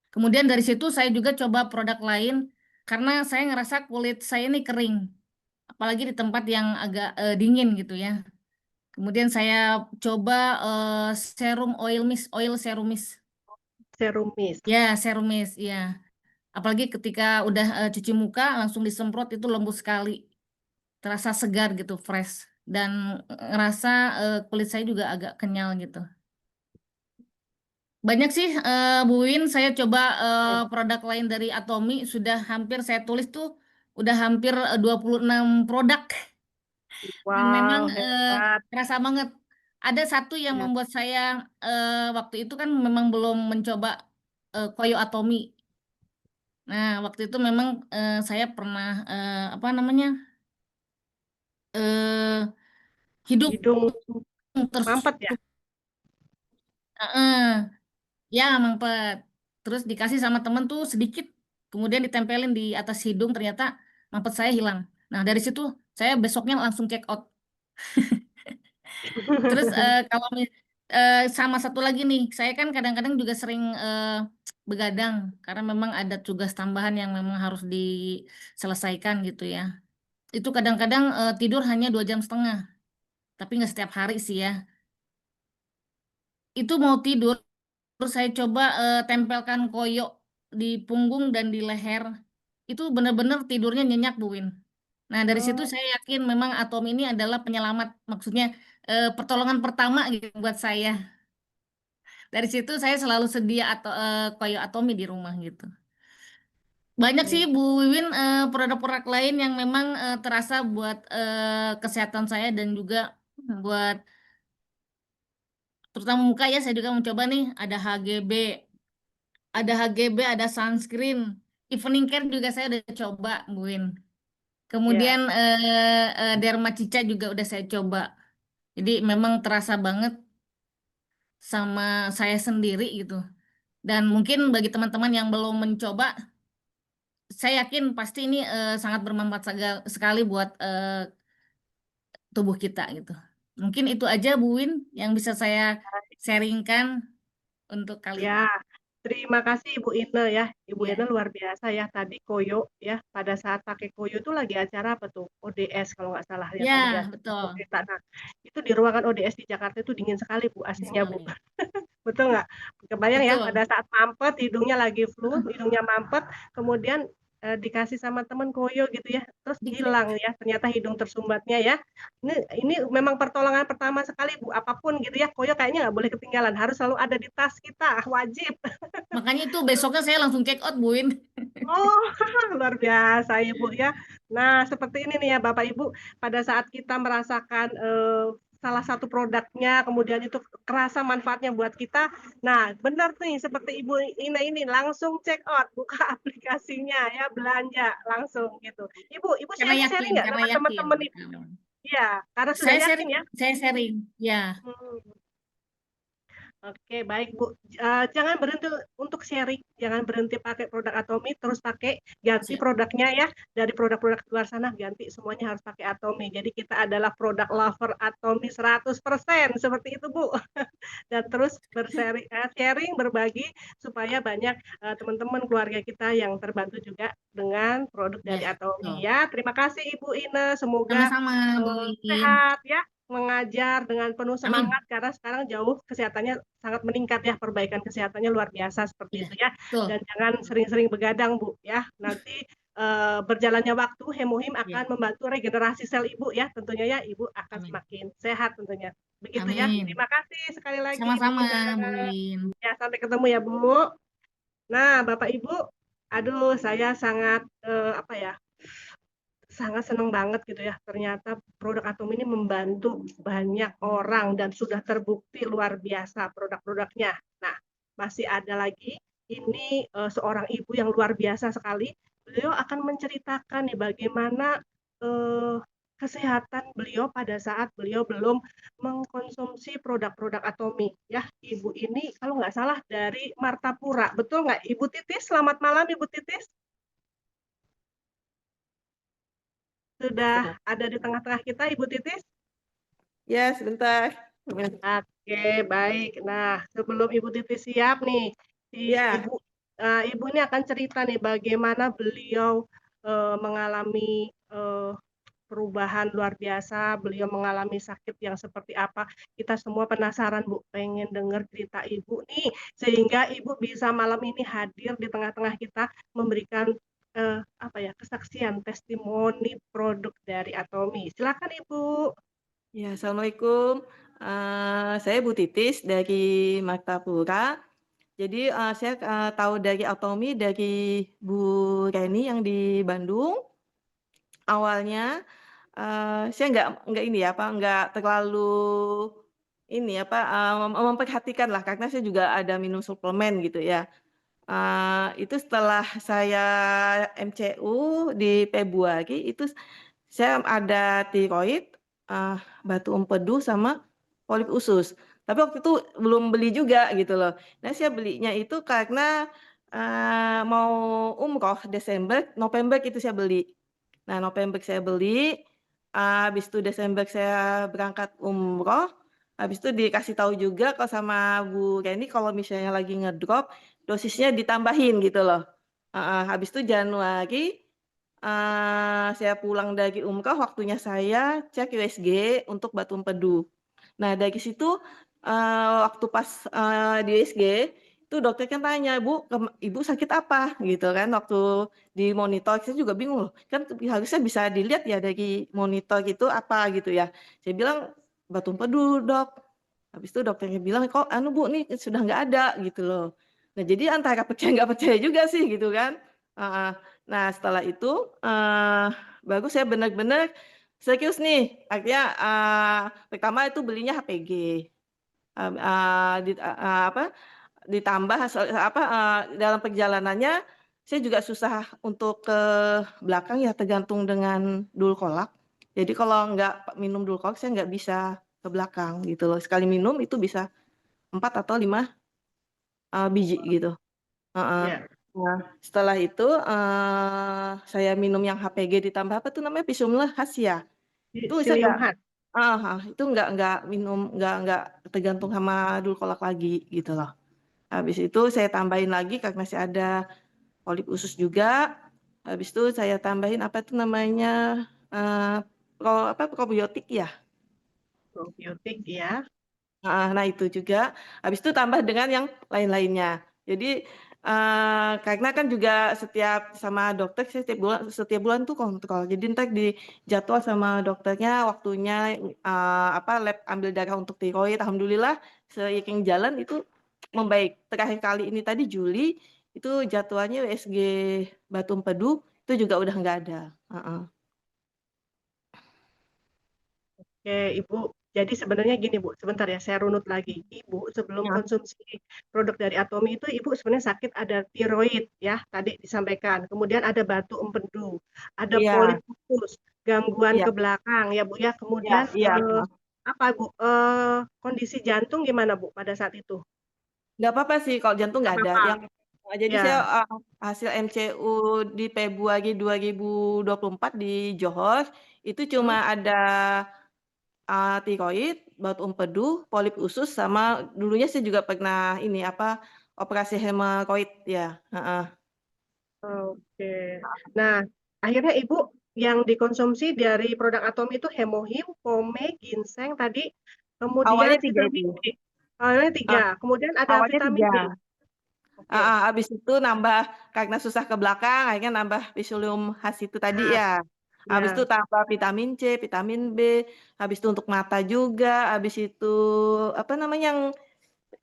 Kemudian dari situ saya juga coba produk lain karena saya ngerasa kulit saya ini kering, apalagi di tempat yang agak dingin gitu ya. Kemudian saya coba serum oil serum mist. Serum mist. Ya, serum mist, ya. Apalagi ketika udah cuci muka langsung disemprot itu lembut sekali. Terasa segar gitu, fresh. Dan ngerasa kulit saya juga agak kenyal gitu. Banyak sih, Bu Win, saya coba produk lain dari Atomi, sudah hampir saya tulis tuh, udah hampir 26 produk. Dan memang Wow, hebat. terasa banget. Ada satu yang Ya. membuat saya waktu itu kan memang belum mencoba Koyo Atomi. Nah, waktu itu memang saya pernah apa namanya eh, hidung Hidung terus mampet ya? ya mampet. Terus dikasih sama temen tuh sedikit, kemudian ditempelin di atas hidung, ternyata mampet saya hilang. Nah, dari situ saya besoknya langsung check out. Terus kalau sama satu lagi nih, saya kan kadang-kadang juga sering begadang karena memang ada tugas tambahan yang memang harus diselesaikan gitu ya. Itu kadang-kadang tidur hanya 2,5 jam, tapi nggak setiap hari sih ya. Itu mau tidur, terus saya coba tempelkan koyo di punggung dan di leher. Itu benar-benar tidurnya nyenyak, Bu Win. Nah, dari situ Oh, saya yakin memang Atom ini adalah penyelamat, maksudnya pertolongan pertama gitu buat saya. Dari situ saya selalu sedia atau koyo Atomi di rumah gitu. Banyak sih oke. Bu Wiwin produk-produk lain yang memang terasa buat kesehatan saya dan juga buat terutama muka ya, saya juga mencoba nih ada sunscreen, evening care juga saya udah coba Bu Win. Ya, Kemudian Derma Cica juga udah saya coba. Jadi memang terasa banget sama saya sendiri gitu. Dan mungkin bagi teman-teman yang belum mencoba, saya yakin pasti ini sangat bermanfaat sekali buat tubuh kita gitu. Mungkin itu aja Bu Win yang bisa saya sharingkan untuk kali ya. ini. Terima kasih Ibu Ine ya. Ibu Ine Ya, luar biasa ya. Tadi koyo ya. Pada saat pakai koyo itu lagi acara apa tuh? ODS kalau nggak salah ya tadi ya. ya betul. Cerita. Nah, itu di ruangan ODS di Jakarta itu dingin sekali Bu AC-nya Bu. Sekali. Betul nggak? Kebayang ya pada Betul. saat mampet, hidungnya lagi flu, hidungnya mampet, kemudian dikasih sama temen koyo gitu ya, terus Dikit. hilang ya, ternyata hidung tersumbatnya ya. Ini memang pertolongan pertama sekali Bu, apapun gitu ya, koyo kayaknya nggak boleh ketinggalan, harus selalu ada di tas kita, wajib. Makanya itu besoknya saya langsung check out Bu Win. Oh, luar biasa Ibu ya. Nah, seperti ini nih ya Bapak Ibu, pada saat kita merasakan salah satu produknya, kemudian itu kerasa manfaatnya buat kita. Nah, benar nih seperti Ibu Ina ini langsung check out, buka aplikasinya ya, belanja langsung gitu. Ibu sharing-sharing nggak Karena sama yakin. teman-teman Ibu? Iya, karena sudah yakin ya. Saya sharing. Ya, Hmm. Oke, baik Bu. Jangan berhenti untuk sharing, jangan berhenti pakai produk Atomi, terus pakai ganti siap. produknya ya. Dari produk-produk luar sana ganti semuanya harus pakai Atomi. Jadi kita adalah produk lover Atomi 100%, seperti itu Bu. Dan terus sharing, berbagi supaya banyak teman-teman keluarga kita yang terbantu juga dengan produk dari Ya, Atomi betul. ya. Terima kasih Ibu Ine, semoga Sama-sama, Bu Win. sehat ya, mengajar dengan penuh Amin. semangat karena sekarang jauh kesehatannya sangat meningkat ya, perbaikan kesehatannya luar biasa seperti Iya, itu ya. betul. Dan jangan sering-sering begadang Bu ya. Nanti berjalannya waktu Hemohim akan Iya, membantu regenerasi sel Ibu ya. Tentunya ya Ibu akan amin. semakin sehat tentunya. Begitu ya. Amin. Terima kasih sekali lagi Ibu Sama-sama, Ina. Bu Win. Ya, sampai ketemu ya Bu. Nah, Bapak Ibu, aduh saya sangat apa ya? Sangat senang banget gitu ya. Ternyata produk Atom ini membantu banyak orang dan sudah terbukti luar biasa produk-produknya. Nah, masih ada lagi ini seorang ibu yang luar biasa sekali. Beliau akan menceritakan nih bagaimana eh, kesehatan beliau pada saat beliau belum mengkonsumsi produk-produk Atomi. Ya, ibu ini kalau nggak salah dari Martapura, betul nggak? Ibu Titis, selamat malam Ibu Titis. Sudah ada di tengah-tengah kita, Ibu Titis? Ya, sebentar. Oke, baik. Nah, sebelum Ibu Titis siap nih, Ya, Ibu Ibu ini akan cerita nih bagaimana beliau mengalami perubahan luar biasa, beliau mengalami sakit yang seperti apa. Kita semua penasaran, Bu, pengen dengar cerita Ibu nih, sehingga Ibu bisa malam ini hadir di tengah-tengah kita memberikan apa ya, kesaksian, testimoni produk dari Atomi. Silakan Ibu. ya, Assalamualaikum. Saya Bu Titis dari Martapura. Jadi saya tahu dari Atomi dari Bu Reni yang di Bandung. Awalnya saya nggak ini ya, apa, nggak terlalu ini apa, memperhatikan lah karena saya juga ada minum suplemen gitu ya. Itu setelah saya MCU di Februari itu saya ada tiroid, batu empedu sama polip usus. Tapi waktu itu belum beli juga gitu loh. Nah saya belinya itu karena, mau umroh November itu saya beli. Nah November saya beli, habis itu Desember saya berangkat umroh, habis itu dikasih tahu juga sama Bu Reni kalau misalnya lagi ngedrop, dosisnya ditambahin gitu loh. Habis itu Januari saya pulang dari umroh, waktunya saya cek USG untuk batu empedu. Nah dari situ waktu pas di USG itu dokternya tanya, ibu sakit apa gitu kan, waktu di monitor saya juga bingung loh, kan harusnya bisa dilihat ya dari monitor gitu apa gitu ya. Saya bilang batu empedu dok. Habis itu dokternya bilang kok bu nih sudah nggak ada gitu loh. Nah jadi antara percaya nggak percaya juga sih gitu kan. Nah setelah itu baru saya benar-benar serius nih, akhirnya pertama itu belinya HPG. Ditambah dalam perjalanannya saya juga susah untuk ke belakang ya, tergantung dengan dulkolak. Jadi kalau nggak minum dulkolak saya nggak bisa ke belakang gitu loh. Sekali minum itu bisa 4 atau 5 biji gitu. Ya, Nah, setelah itu saya minum yang HPG ditambah apa tuh namanya Pisumlah khas ya. Itu saya Psyllium nggak Heart. itu nggak minum nggak tergantung sama dulkolak lagi gitu loh. Habis itu saya tambahin lagi karena masih ada polip usus juga. Habis itu saya tambahin apa itu namanya probiotik ya. Probiotik ya. Nah itu juga. Habis itu tambah dengan yang lain-lainnya. Jadi karena kan juga setiap sama dokter saya setiap bulan tuh kontrol. Jadi ntar di jadwal sama dokternya waktunya lab ambil darah untuk tiroid. Alhamdulillah seiring jalan itu membaik. Terakhir kali ini tadi Juli itu jadwalnya USG batu empedu itu juga udah nggak ada. Oke, Ibu. Jadi sebenarnya gini, Bu. Sebentar ya, saya runut lagi. Ibu sebelum Ya, konsumsi produk dari Atomi itu, Ibu sebenarnya sakit ada tiroid ya, tadi disampaikan. Kemudian ada batu empedu, ada iya, polip usus, gangguan iya, ke belakang ya, Bu ya. iya, Kemudian iya. apa, Bu? Kondisi jantung gimana, Bu, pada saat itu? Nggak apa-apa sih kalau jantung Nggak nggak ada. apa-apa. Jadi Ya. saya hasil MCU di Februari 2024 di Johor itu Hmm? cuma ada tiroid, batu empedu, polip usus sama dulunya saya juga pernah ini operasi hemoroid ya. Oke. Nah, akhirnya Ibu yang dikonsumsi dari produk Atomi itu hemohim, pome, ginseng tadi, kemudian Awalnya 3 vitamin itu. D. Awalnya 3. Ah, Kemudian ada awalnya vitamin 3. B. Oke. Habis itu nambah karena susah ke belakang, akhirnya nambah Visulium khas itu tadi Nah, ya. Habis itu ya, tambah vitamin C, vitamin B, habis itu untuk mata juga, habis itu apa namanya yang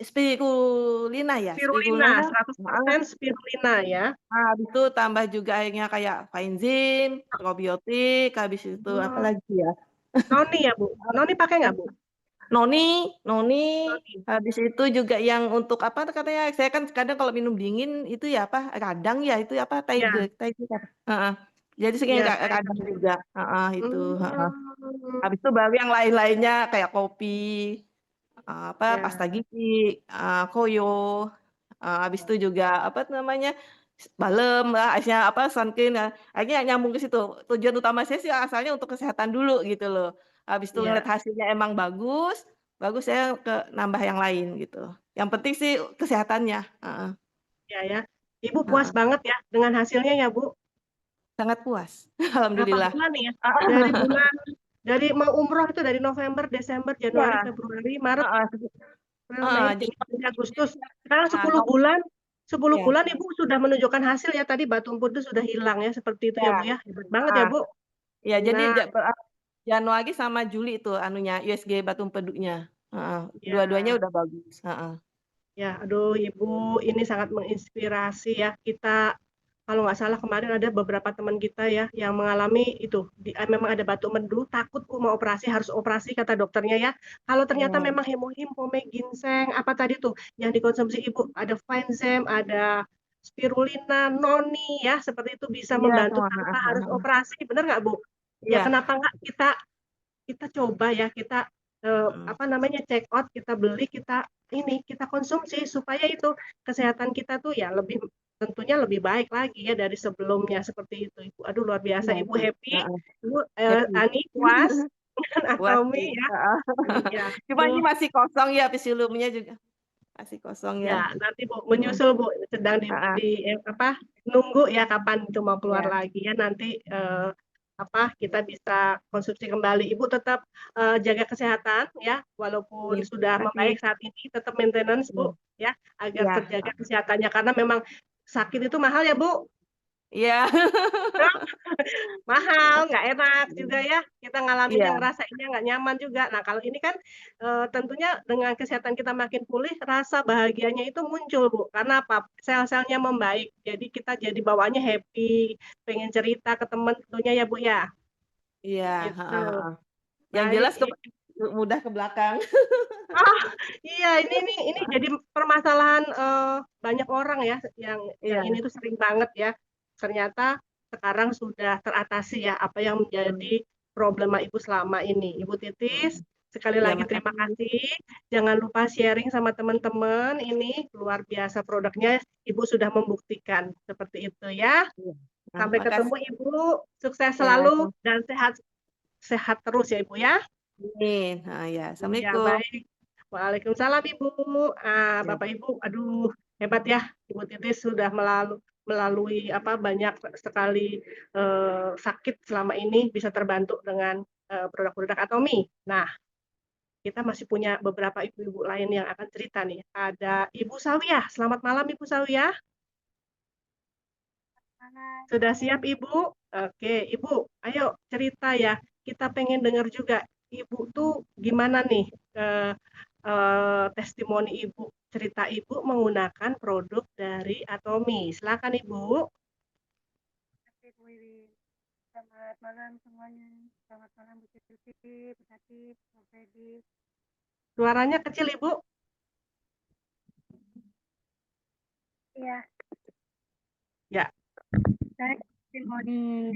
spirulina ya, spirulina, spirulina. 100% spirulina ya. Habis itu tambah juga akhirnya kayak coenzim, probiotik, habis itu apa Hmm, lagi ya? Noni ya, Bu. Noni pakai nggak, Bu? Noni, Noni. habis itu juga yang untuk apa katanya, saya kan kadang kalau minum dingin itu ya radang ya, itu apa, Ya, Tiger. Jadi sering ya, radang juga, itu. Hmm, Habis itu baru yang lain-lainnya kayak kopi, pasta ya, gigi, koyo, habis itu juga apa namanya, balem lah, akhirnya sunscreen ya, akhirnya nyambung ke situ. Tujuan utama saya sih asalnya untuk kesehatan dulu gitu loh. Habis itu ngeliat ya, hasilnya emang bagus, bagus saya nambah yang lain gitu. Yang penting sih kesehatannya. ya. Ibu puas Heeh. banget ya dengan hasilnya ya, Bu. Sangat puas, Berapa alhamdulillah. bulan nih ya? Dari mau umroh itu dari November, Desember, Januari, Ya, Februari, Maret, April, Mei, jadi Juni, Agustus. Sekarang 10 mau bulan, 10 ya, bulan Ibu sudah menunjukkan hasil ya, tadi batu empedu sudah hilang ya, seperti itu ya, ya Bu ya. Hebat banget ya ah, Bu. ya jadi Nah, Januari sama Juli itu anunya USG batu empedunya. Dua-duanya ya, udah bagus. ya, aduh Ibu, ini sangat menginspirasi ya. Kita kalau nggak salah kemarin ada beberapa teman kita ya yang mengalami itu, memang ada batu empedu, takut mau operasi, harus operasi kata dokternya ya. Kalau ternyata Hmm. memang hemohim, pome, ginseng, apa tadi tuh yang dikonsumsi Ibu, ada Finzem, ada spirulina, noni ya, seperti itu bisa Iya membantu semua. tanpa harus operasi, benar nggak Bu? Ya Iya. kenapa nggak kita kita coba ya, kita apa namanya check out, kita beli, kita konsumsi supaya itu kesehatan kita tuh ya lebih tentunya lebih baik lagi ya dari sebelumnya seperti itu Ibu. Aduh luar biasa Iya Ibu sih. happy, Ibu Happy. Ani puas dengan Puas Atomi sih. ya. Iya. Cuma ini Aduh, masih kosong ya pisiluumnya juga. Masih kosong Ya, ya. nanti Bu menyusul Bu, sedang Ah, nunggu ya kapan itu mau keluar ya. lagi ya nanti kita bisa konsumsi kembali. Ibu tetap jaga kesehatan ya, walaupun Terima sudah kasih. membaik saat ini tetap maintenance Bu ya, agar Ya. terjaga kesehatannya karena memang sakit itu mahal ya Bu. Iya. Mahal, nggak enak juga ya. Kita ngalaminnya, Iya. ngerasainnya nggak nyaman juga. Nah, kalau ini kan tentunya dengan kesehatan kita makin pulih, rasa bahagianya itu muncul, Bu. Karena apa? Sel-selnya membaik. Jadi kita jadi bawaannya happy, pengen cerita ke teman tentunya ya, Bu ya. Iya. Gitu. Yang Baik. jelas mudah ke belakang. Ah, iya ini jadi permasalahan banyak orang ya yang ini Iya. tuh sering banget ya. Ternyata sekarang sudah teratasi ya apa yang menjadi problema Ibu selama ini. Ibu Titis, sekali Ya, lagi terima makasih. kasih. Jangan lupa sharing sama teman-teman. Ini luar biasa produknya. Ibu sudah membuktikan seperti itu ya. Iya. Nah, Sampai ketemu makasih Ibu. Sukses ya. selalu dan sehat terus ya Ibu ya. Amin. Nah, ya. Ya, Assalamualaikum. baik. Waalaikumsalam Ibu. Ya. Bapak Ibu, aduh hebat ya Ibu Titis sudah melalui banyak sekali sakit selama ini bisa terbantu dengan produk-produk Atomi. Nah, kita masih punya beberapa ibu-ibu lain yang akan cerita nih. Ada Ibu Sawiyah. Selamat malam Ibu Sawiyah. Sudah siap Ibu? Oke, Ibu, ayo cerita ya. Kita pengen dengar juga Ibu tuh gimana nih testimoni Ibu, cerita Ibu menggunakan produk dari Atomi. Silakan Ibu. Selamat malam semuanya. Selamat malam Bu Siti, Bu Tati, Bu Fedi. Suaranya kecil Ibu. Iya. Ya. Saya testimoni.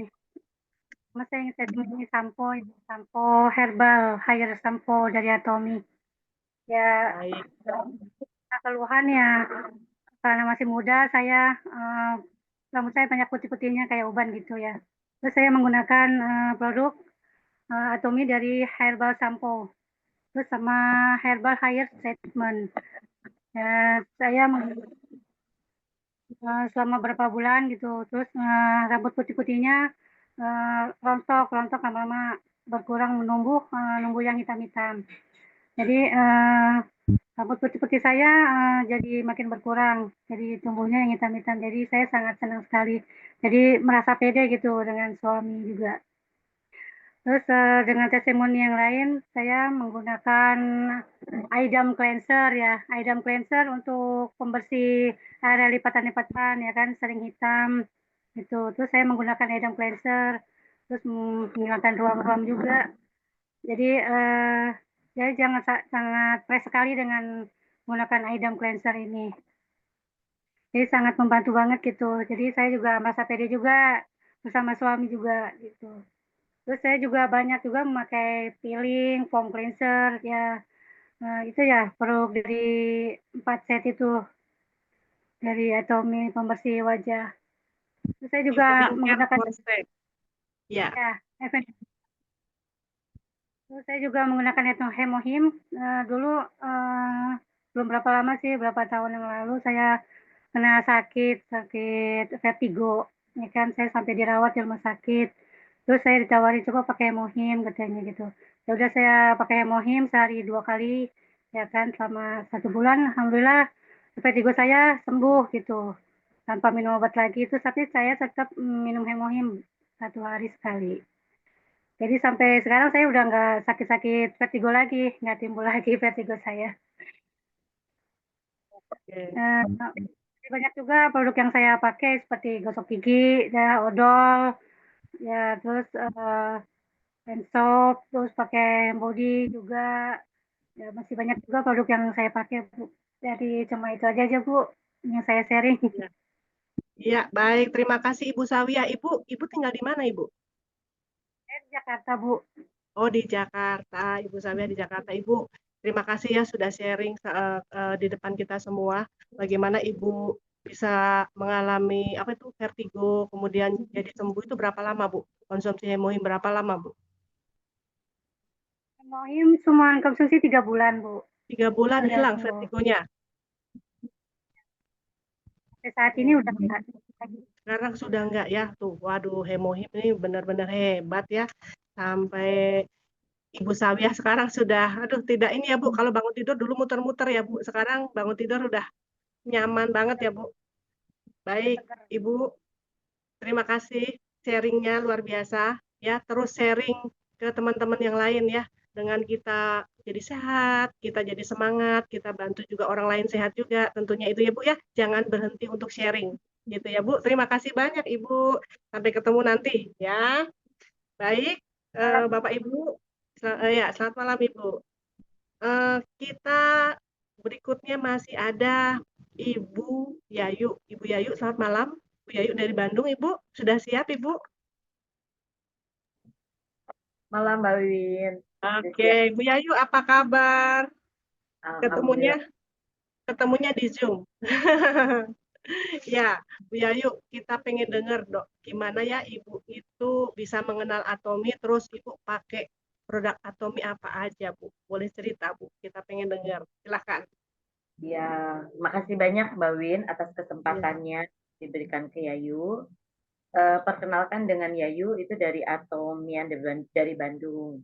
Saya ingin testimoni sampo herbal hair sampo dari Atomi. Ya, Baik. keluhan ya karena masih muda saya rambut saya banyak putih-putihnya kayak uban gitu ya. Terus saya menggunakan produk Atomi dari herbal sampo. Terus sama herbal hair treatment. Ya, saya selama berapa bulan gitu. Terus rambut putih-putihnya rontok lama-lama berkurang menumbuh yang hitam-hitam. Jadi rambut putih-putih saya jadi makin berkurang. Jadi tumbuhnya yang hitam-hitam. Jadi saya sangat senang sekali. Jadi merasa pede gitu dengan suami juga. Terus dengan testimoni yang lain, saya menggunakan Idam Cleanser ya. Idam Cleanser untuk pembersih area lipatan-lipatan ya kan, sering hitam gitu. Terus saya menggunakan Idam Cleanser, terus menghilangkan ruam-ruam juga. Jadi saya sangat fresh sekali dengan menggunakan Idam Cleanser ini. Jadi sangat membantu banget gitu. Jadi saya juga merasa pede juga bersama suami juga gitu. Terus saya juga banyak juga memakai peeling, foam cleanser ya. Nah, itu ya produk dari 4 set itu dari Atomi pembersih wajah. Terus saya juga menggunakan Ya. Terus saya juga menggunakan Hemohim. Dulu belum berapa lama sih, berapa tahun yang lalu saya kena sakit vertigo. Ya kan, saya sampai dirawat di rumah sakit. Terus saya ditawari coba pakai Hemohim katanya gitu. Ya udah saya pakai Hemohim sehari 2 kali ya kan selama 1 bulan alhamdulillah vertigo saya sembuh gitu. Tanpa minum obat lagi itu tapi saya tetap minum Hemohim 1 hari sekali. Jadi sampai sekarang saya udah nggak sakit-sakit vertigo lagi, nggak timbul lagi vertigo saya. Banyak juga produk yang saya pakai seperti gosok gigi, ya odol, ya terus hand soap, terus pakai body juga. Ya masih banyak juga produk yang saya pakai Bu. Jadi cuma itu aja Bu yang saya sharing. Iya, baik. Terima kasih Ibu Sawiyah. Ibu tinggal di mana Ibu? Saya di Jakarta Bu. Oh di Jakarta, Ibu Sawiyah di Jakarta. Ibu, terima kasih ya sudah sharing di depan kita semua. Bagaimana Ibu bisa mengalami vertigo, kemudian jadi sembuh itu berapa lama Bu? Konsumsi Hemohim berapa lama Bu? Hemohim cuma konsumsi 3 bulan Bu. 3 bulan hilang vertigonya? Saat ini udah enggak. Sekarang sudah enggak ya? Tuh, waduh, Hemohim ini benar-benar hebat ya. Sampai Ibu Sawiyah sekarang sudah, aduh tidak ini ya Bu, kalau bangun tidur dulu muter-muter ya Bu. Sekarang bangun tidur udah nyaman banget ya Bu. Baik, Ibu, terima kasih sharingnya luar biasa ya. Terus sharing ke teman-teman yang lain ya. Dengan kita jadi sehat, kita jadi semangat, kita bantu juga orang lain sehat juga. Tentunya itu ya Bu ya. Jangan berhenti untuk sharing. Gitu ya Bu. Terima kasih banyak Ibu. Sampai ketemu nanti ya. Baik, Bapak Ibu. Ya, selamat malam Ibu. Kita berikutnya masih ada Ibu Yayu. Ibu Yayu, selamat malam. Ibu Yayu dari Bandung, Ibu. Sudah siap, Ibu? Malam Mbak Win. Oke, Ibu Yayu, apa kabar? Alhamdulillah. Ketemunya di Zoom. Ya, Bu Yayu, kita pengen dengar, Dok, gimana ya Ibu itu bisa mengenal Atomi, terus Ibu pakai produk Atomi apa aja, Bu? Boleh cerita, Bu? Kita pengen dengar. Silakan. Ya, makasih banyak Mbak Win atas kesempatannya diberikan ke Yayu. Perkenalkan dengan Yayu itu dari Atomian dari Bandung.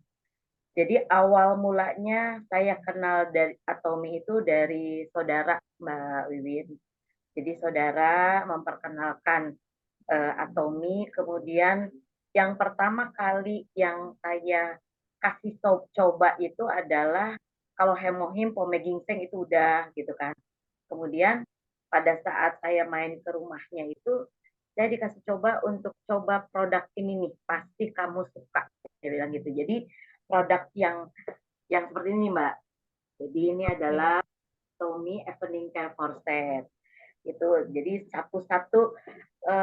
Jadi awal mulanya saya kenal dari Atomi itu dari saudara Mbak Wiwin. Jadi saudara memperkenalkan Atomi, kemudian yang pertama kali yang saya kasih coba itu adalah kalau Hemohim, Pome Ginseng itu udah gitu kan. Kemudian pada saat saya main ke rumahnya itu saya dikasih coba untuk coba produk ini nih, pasti kamu suka. Saya bilang gitu. Jadi produk yang seperti ini Mbak. Jadi ini adalah Atomi Evening Care for Set. Itu jadi satu-satu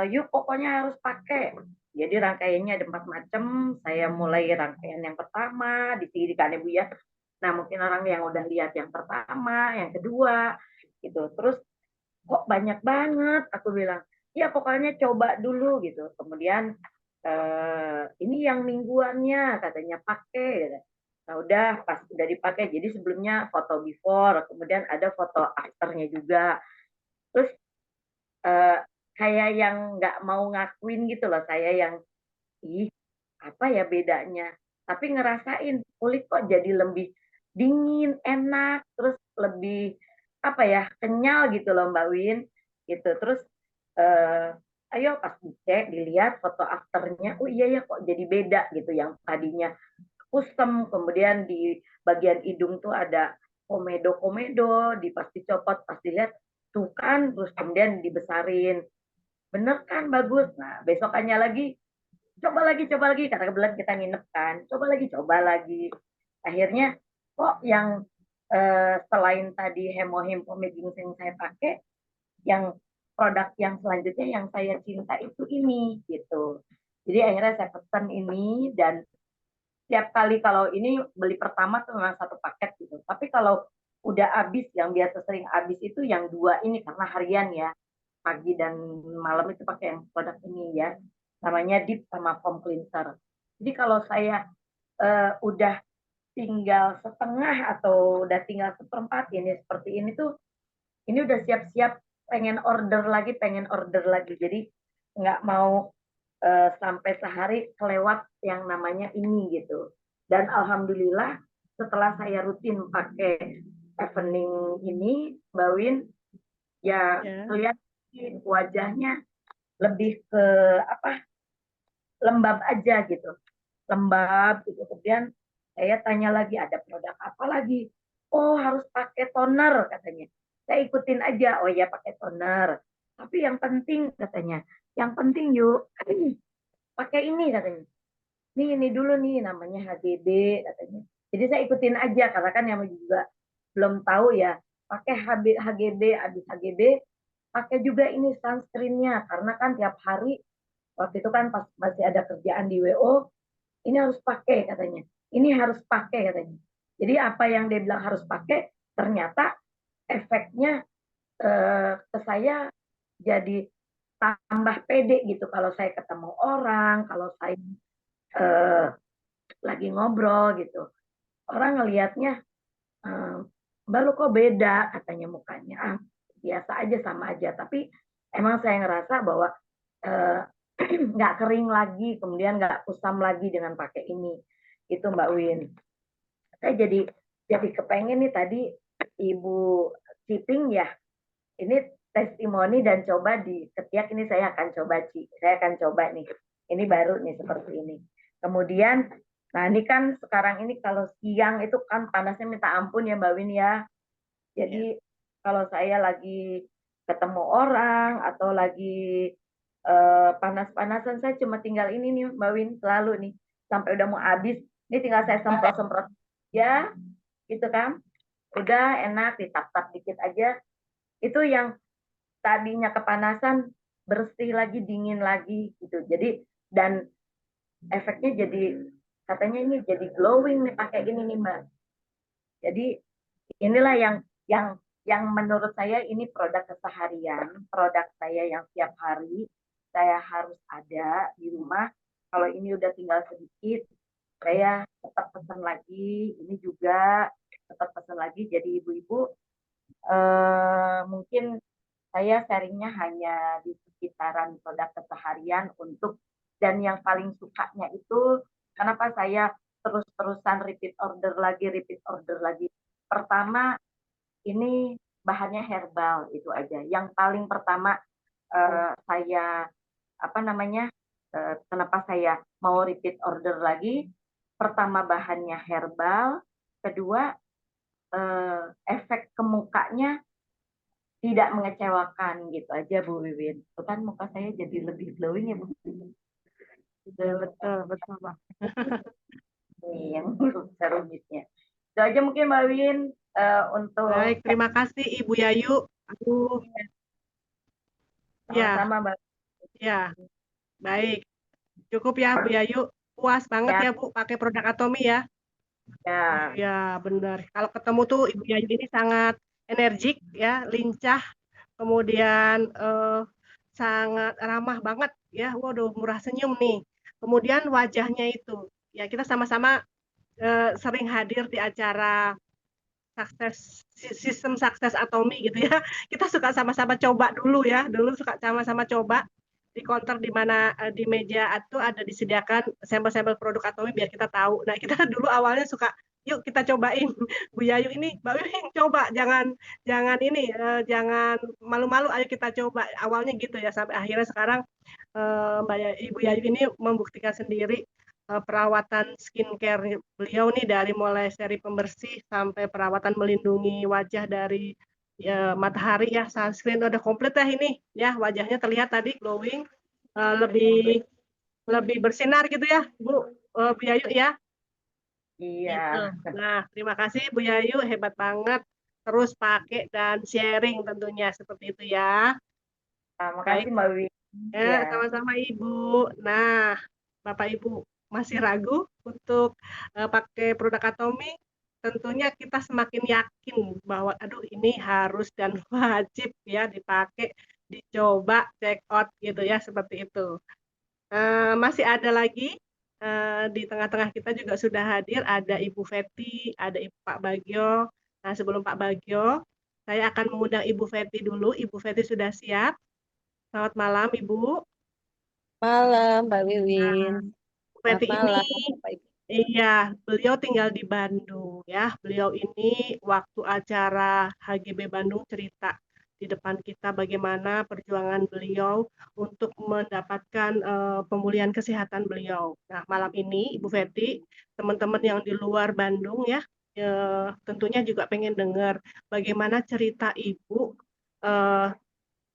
yuk pokoknya harus pakai. Jadi rangkaiannya ada 4 macam. Saya mulai rangkaian yang pertama di sini kan Ibu ya. Nah mungkin orang yang udah lihat yang pertama, yang kedua, gitu. Terus kok banyak banget? Aku bilang, ya pokoknya coba dulu gitu. Kemudian ini yang mingguannya katanya pakai. Gitu. Nah udah pas udah dipakai. Jadi sebelumnya foto before, kemudian ada foto afternya juga. Terus kayak yang nggak mau ngakuin gitu loh, saya yang ih apa ya bedanya, tapi ngerasain kulit kok jadi lebih dingin, enak, terus lebih apa ya kenyal gitu loh Mbak Win gitu. Terus ayo pas dicek dilihat foto afternya, oh iya ya kok jadi beda gitu, yang tadinya kusem kemudian di bagian hidung tuh ada komedo pas dicopot pas dilihat tuh kan, terus kemudian dibesarin bener kan bagus. Nah besokannya lagi coba lagi karena kebetulan kita nginep kan, coba lagi akhirnya kok yang selain tadi Hemohim Pome Ginseng saya pakai, yang produk yang selanjutnya yang saya cinta itu ini gitu. Jadi akhirnya saya pesan ini, dan tiap kali kalau ini beli pertama tuh memang satu paket gitu, tapi kalau udah habis, yang biasa sering habis itu yang 2 ini karena harian ya, pagi dan malam itu pakai yang produk ini ya, namanya Deep sama Foam Cleanser. Jadi kalau saya udah tinggal setengah atau udah tinggal seperempat ini seperti ini tuh, ini udah siap-siap pengen order lagi. Jadi nggak mau sampai sehari kelewat yang namanya ini gitu. Dan alhamdulillah setelah saya rutin pakai Evening ini Mbak Win, ya kelihatan wajahnya lebih ke apa, lembab aja gitu, lembab gitu. Kemudian saya tanya lagi ada produk apa lagi, oh harus pakai toner katanya. Saya ikutin aja, oh ya pakai toner, tapi yang penting katanya, yang penting yuk pakai ini katanya, ini dulu nih namanya HGB katanya. Jadi saya ikutin aja karena kan yang juga belum tahu ya, pakai HGB, habis HGB pakai juga ini sunscreennya, karena kan tiap hari waktu itu kan pas masih ada kerjaan di WO, ini harus pakai katanya, ini harus pakai katanya. Jadi apa yang dia bilang harus pakai, ternyata efeknya ke saya jadi tambah pede gitu kalau saya ketemu orang, kalau saya lagi ngobrol gitu, orang ngelihatnya Mbak lu kok beda katanya mukanya, biasa aja sama aja, tapi emang saya ngerasa bahwa nggak kering lagi, kemudian nggak kusam lagi dengan pakai ini. Itu Mbak Win. Saya jadi kepengen nih tadi Ibu Ciping ya, ini testimoni dan coba di ketiak ini saya akan coba saya akan coba nih. Ini baru nih seperti ini. Kemudian, nah ini kan sekarang ini kalau siang itu kan panasnya minta ampun ya Mbak Win ya. Jadi kalau saya lagi ketemu orang atau lagi panas-panasan, saya cuma tinggal ini nih Mbak Win, selalu nih sampai udah mau habis, ini tinggal saya semprot-semprot ya, gitu kan, udah enak, ditap-tap dikit aja, itu yang tadinya kepanasan bersih lagi, dingin lagi gitu. Jadi dan efeknya jadi katanya ini jadi glowing nih pakai gini nih Mbak. Jadi inilah yang menurut saya ini produk keseharian, produk saya yang tiap hari saya harus ada di rumah. Kalau ini udah tinggal sedikit, saya tetap pesan lagi. Ini juga tetap pesan lagi. Jadi ibu-ibu, mungkin saya sharingnya hanya di sekitaran produk keseharian untuk, dan yang paling sukanya itu kenapa saya terus-terusan repeat order lagi. Pertama, ini bahannya herbal, itu aja. Yang paling pertama saya kenapa saya mau repeat order lagi? Pertama bahannya herbal, kedua efek ke mukanya tidak mengecewakan gitu aja Bu Wiwin. Itu kan muka saya jadi lebih glowing ya Bu. Betul Bang. Ini yang serumitnya. Itu aja mungkin Mbak Win untuk. Baik, terima kasih Ibu Yayu. Aduh. Sama-sama Mbak. Ya, baik. Cukup ya Bu Yayu. Puas banget ya Bu pakai produk Atomi ya. Ya, benar. Kalau ketemu tuh Ibu Yayu ini sangat energik ya, lincah, kemudian sangat ramah banget ya. Waduh, murah senyum nih. Kemudian wajahnya itu, ya kita sama-sama sering hadir di acara sistem sukses Atomi gitu ya. Kita suka sama-sama coba dulu ya. Dulu suka sama-sama coba di counter di mana di meja itu ada disediakan sampel-sampel produk Atomi biar kita tahu. Nah, kita dulu awalnya suka yuk kita cobain. Bu Yayu ini, Mbak Win coba, jangan ini, jangan malu-malu, ayo kita coba. Awalnya gitu ya, sampai akhirnya sekarang Ibu Yayu ini membuktikan sendiri perawatan skincare beliau nih dari mulai seri pembersih sampai perawatan melindungi wajah dari matahari ya, sunscreen udah komplit ya ini ya, wajahnya terlihat tadi glowing, lebih bersinar gitu ya Bu Yayu ya. Iya. Gitu. Nah, terima kasih Bu Yayu, hebat banget. Terus pakai dan sharing tentunya seperti itu ya. Makasih Mbak Win. Ya, sama-sama Ibu. Nah, Bapak Ibu masih ragu untuk pakai produk Atomi? Tentunya kita semakin yakin bahwa aduh ini harus dan wajib ya dipakai, dicoba, check out gitu ya, seperti itu. Masih ada lagi di tengah-tengah kita juga sudah hadir ada Ibu Feti, ada Pak Bagio. Nah, sebelum Pak Bagio, saya akan mengundang Ibu Feti dulu. Ibu Feti sudah siap? Selamat malam, Ibu. Malam, Mbak Wiwin. Feti malam, ini, iya, beliau tinggal di Bandung ya. Beliau ini waktu acara HGB Bandung cerita di depan kita bagaimana perjuangan beliau untuk mendapatkan pemulihan kesehatan beliau. Nah, malam ini Ibu Feti, teman-teman yang di luar Bandung ya, tentunya juga pengen dengar bagaimana cerita Ibu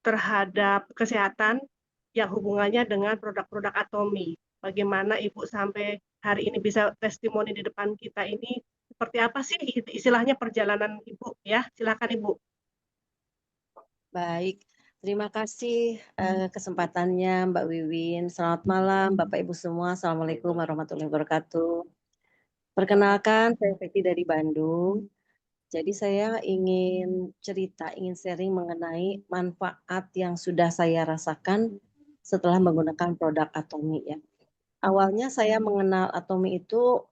terhadap kesehatan yang hubungannya dengan produk-produk Atomi. Bagaimana Ibu sampai hari ini bisa testimoni di depan kita ini, seperti apa sih istilahnya perjalanan Ibu ya? Silakan Ibu. Baik, terima kasih kesempatannya Mbak Wiwin. Selamat malam Bapak Ibu semua. Assalamualaikum warahmatullahi wabarakatuh. Perkenalkan, saya Feti dari Bandung. Jadi saya ingin sharing mengenai manfaat yang sudah saya rasakan setelah menggunakan produk Atomi ya. Awalnya saya mengenal Atomi itu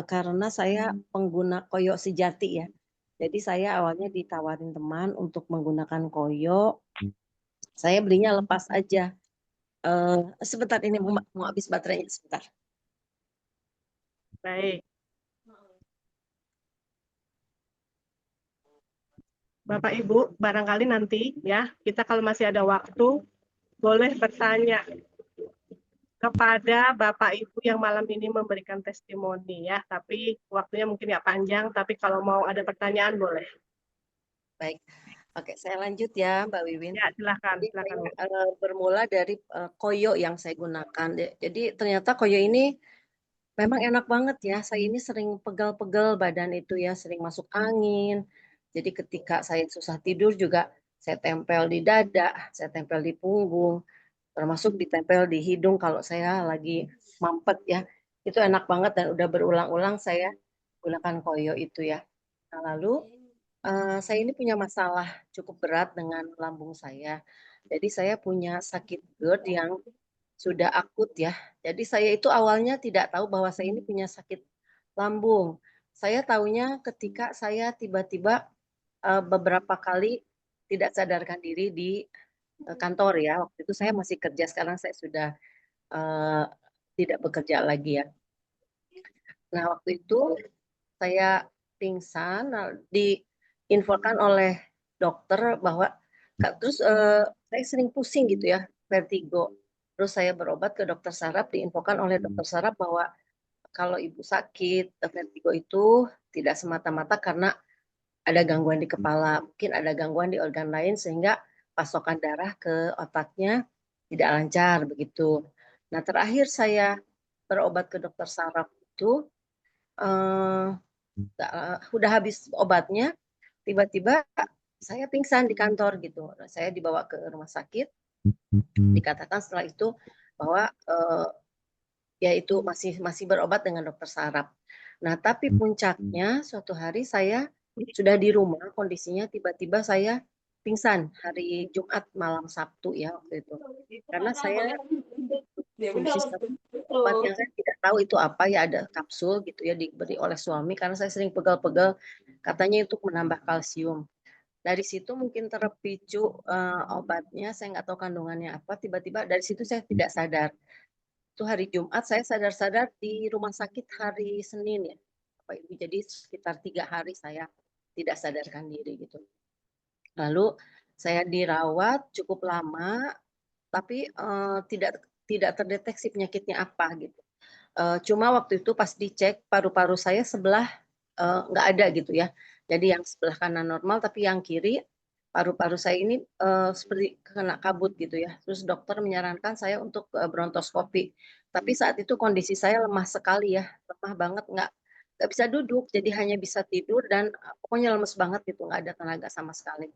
karena saya pengguna koyo sejati ya. Jadi saya awalnya ditawarin teman untuk menggunakan koyo Saya belinya lepas aja. Sebentar ini mau habis baterainya sebentar. Baik. Bapak Ibu, barangkali nanti ya, kita kalau masih ada waktu, boleh bertanya kepada Bapak Ibu yang malam ini memberikan testimoni ya, tapi waktunya mungkin nggak panjang, tapi kalau mau ada pertanyaan boleh. Baik, oke saya lanjut ya Mbak Wiwin. Ya, silakan, Jadi silakan. saya bermula dari koyo yang saya gunakan. Jadi ternyata koyo ini memang enak banget ya. Saya ini sering pegal-pegal badan itu ya, sering masuk angin. Jadi ketika saya susah tidur juga saya tempel di dada, saya tempel di punggung, termasuk ditempel di hidung kalau saya lagi mampet ya. Itu enak banget dan udah berulang-ulang saya gunakan koyo itu ya. Nah, lalu saya ini punya masalah cukup berat dengan lambung saya. Jadi saya punya sakit GERD yang sudah akut ya. Jadi saya itu awalnya tidak tahu bahwa saya ini punya sakit lambung. Saya tahunya ketika saya tiba-tiba beberapa kali tidak sadarkan diri di kantor ya. Waktu itu saya masih kerja, sekarang saya sudah tidak bekerja lagi ya. Nah, waktu itu saya pingsan, diinfokan oleh dokter bahwa terus saya sering pusing gitu ya, vertigo. Terus saya berobat ke dokter saraf, diinfokan oleh dokter saraf bahwa kalau ibu sakit vertigo itu tidak semata-mata karena ada gangguan di kepala, mungkin ada gangguan di organ lain sehingga pasokan darah ke otaknya tidak lancar begitu. Nah, terakhir saya berobat ke dokter saraf itu udah habis obatnya, tiba-tiba saya pingsan di kantor gitu. Saya dibawa ke rumah sakit, dikatakan setelah itu bahwa ya itu masih berobat dengan dokter saraf. Nah, tapi puncaknya suatu hari saya sudah di rumah, kondisinya tiba-tiba saya pingsan hari Jumat malam Sabtu ya waktu itu. Karena saya kondisi obat yang saya tidak tahu itu apa ya, ada kapsul gitu ya diberi oleh suami karena saya sering pegal-pegal katanya itu menambah kalsium. Dari situ mungkin terpicu obatnya, saya nggak tahu kandungannya apa, tiba-tiba dari situ saya tidak sadar. Itu hari Jumat saya sadar-sadar di rumah sakit hari Senin ya, Bapak Ibu. Jadi sekitar 3 hari saya tidak sadarkan diri gitu. Lalu saya dirawat cukup lama, tapi tidak terdeteksi penyakitnya apa gitu. Cuma waktu itu pas dicek paru-paru saya sebelah nggak ada gitu ya. Jadi yang sebelah kanan normal, tapi yang kiri paru-paru saya ini seperti kena kabut gitu ya. Terus dokter menyarankan saya untuk brontoskopi. Tapi saat itu kondisi saya lemah sekali ya, lemah banget, nggak bisa duduk, jadi hanya bisa tidur dan pokoknya lemes banget gitu, nggak ada tenaga sama sekali.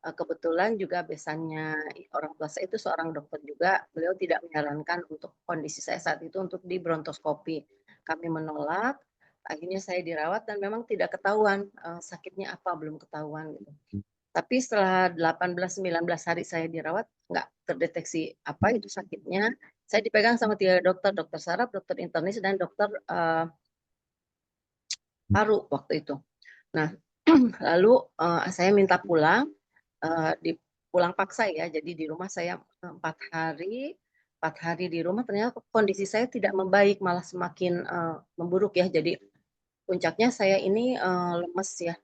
Kebetulan juga besannya orang tua saya itu seorang dokter juga, beliau tidak menyarankan untuk kondisi saya saat itu untuk di brontoskopi. Kami menolak, akhirnya saya dirawat dan memang tidak ketahuan sakitnya apa, belum ketahuan gitu. Tapi setelah 18-19 hari saya dirawat, nggak terdeteksi apa itu sakitnya. Saya dipegang sama 3 dokter, dokter saraf, dokter internis, dan dokter paru waktu itu. Nah, lalu saya minta pulang, pulang paksa ya, jadi di rumah saya 4 hari di rumah, ternyata kondisi saya tidak membaik, malah semakin memburuk ya. Jadi puncaknya saya ini lemes ya,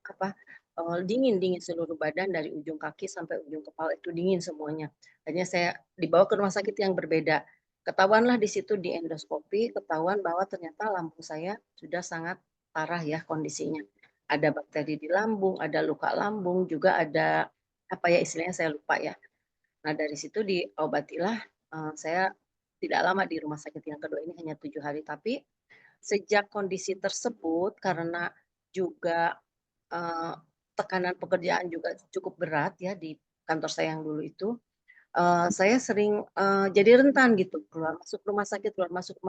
dingin seluruh badan dari ujung kaki sampai ujung kepala itu dingin semuanya. Akhirnya saya dibawa ke rumah sakit yang berbeda. Ketahuanlah di situ di endoskopi, ketahuan bahwa ternyata lambung saya sudah sangat parah ya kondisinya. Ada bakteri di lambung, ada luka lambung, juga ada apa ya istilahnya saya lupa ya. Nah dari situ diobatilah, saya tidak lama di rumah sakit yang kedua ini, hanya 7 hari. Tapi sejak kondisi tersebut karena juga tekanan pekerjaan juga cukup berat ya di kantor saya yang dulu itu, saya sering jadi rentan gitu, keluar masuk rumah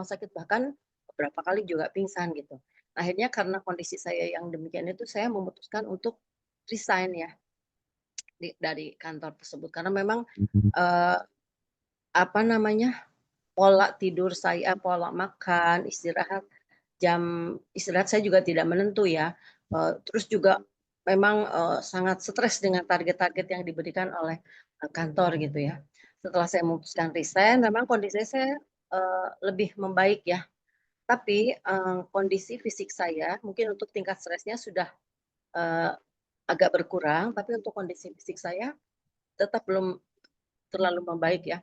sakit, bahkan beberapa kali juga pingsan gitu. Akhirnya karena kondisi saya yang demikian itu, saya memutuskan untuk resign ya dari kantor tersebut karena memang apa namanya, pola tidur saya, pola makan, jam istirahat saya juga tidak menentu ya. Terus juga memang sangat stres dengan target-target yang diberikan oleh kantor gitu ya. Setelah saya memutuskan resign, memang kondisi saya lebih membaik ya. Tapi kondisi fisik saya mungkin untuk tingkat stresnya sudah agak berkurang, tapi untuk kondisi fisik saya tetap belum terlalu membaik ya.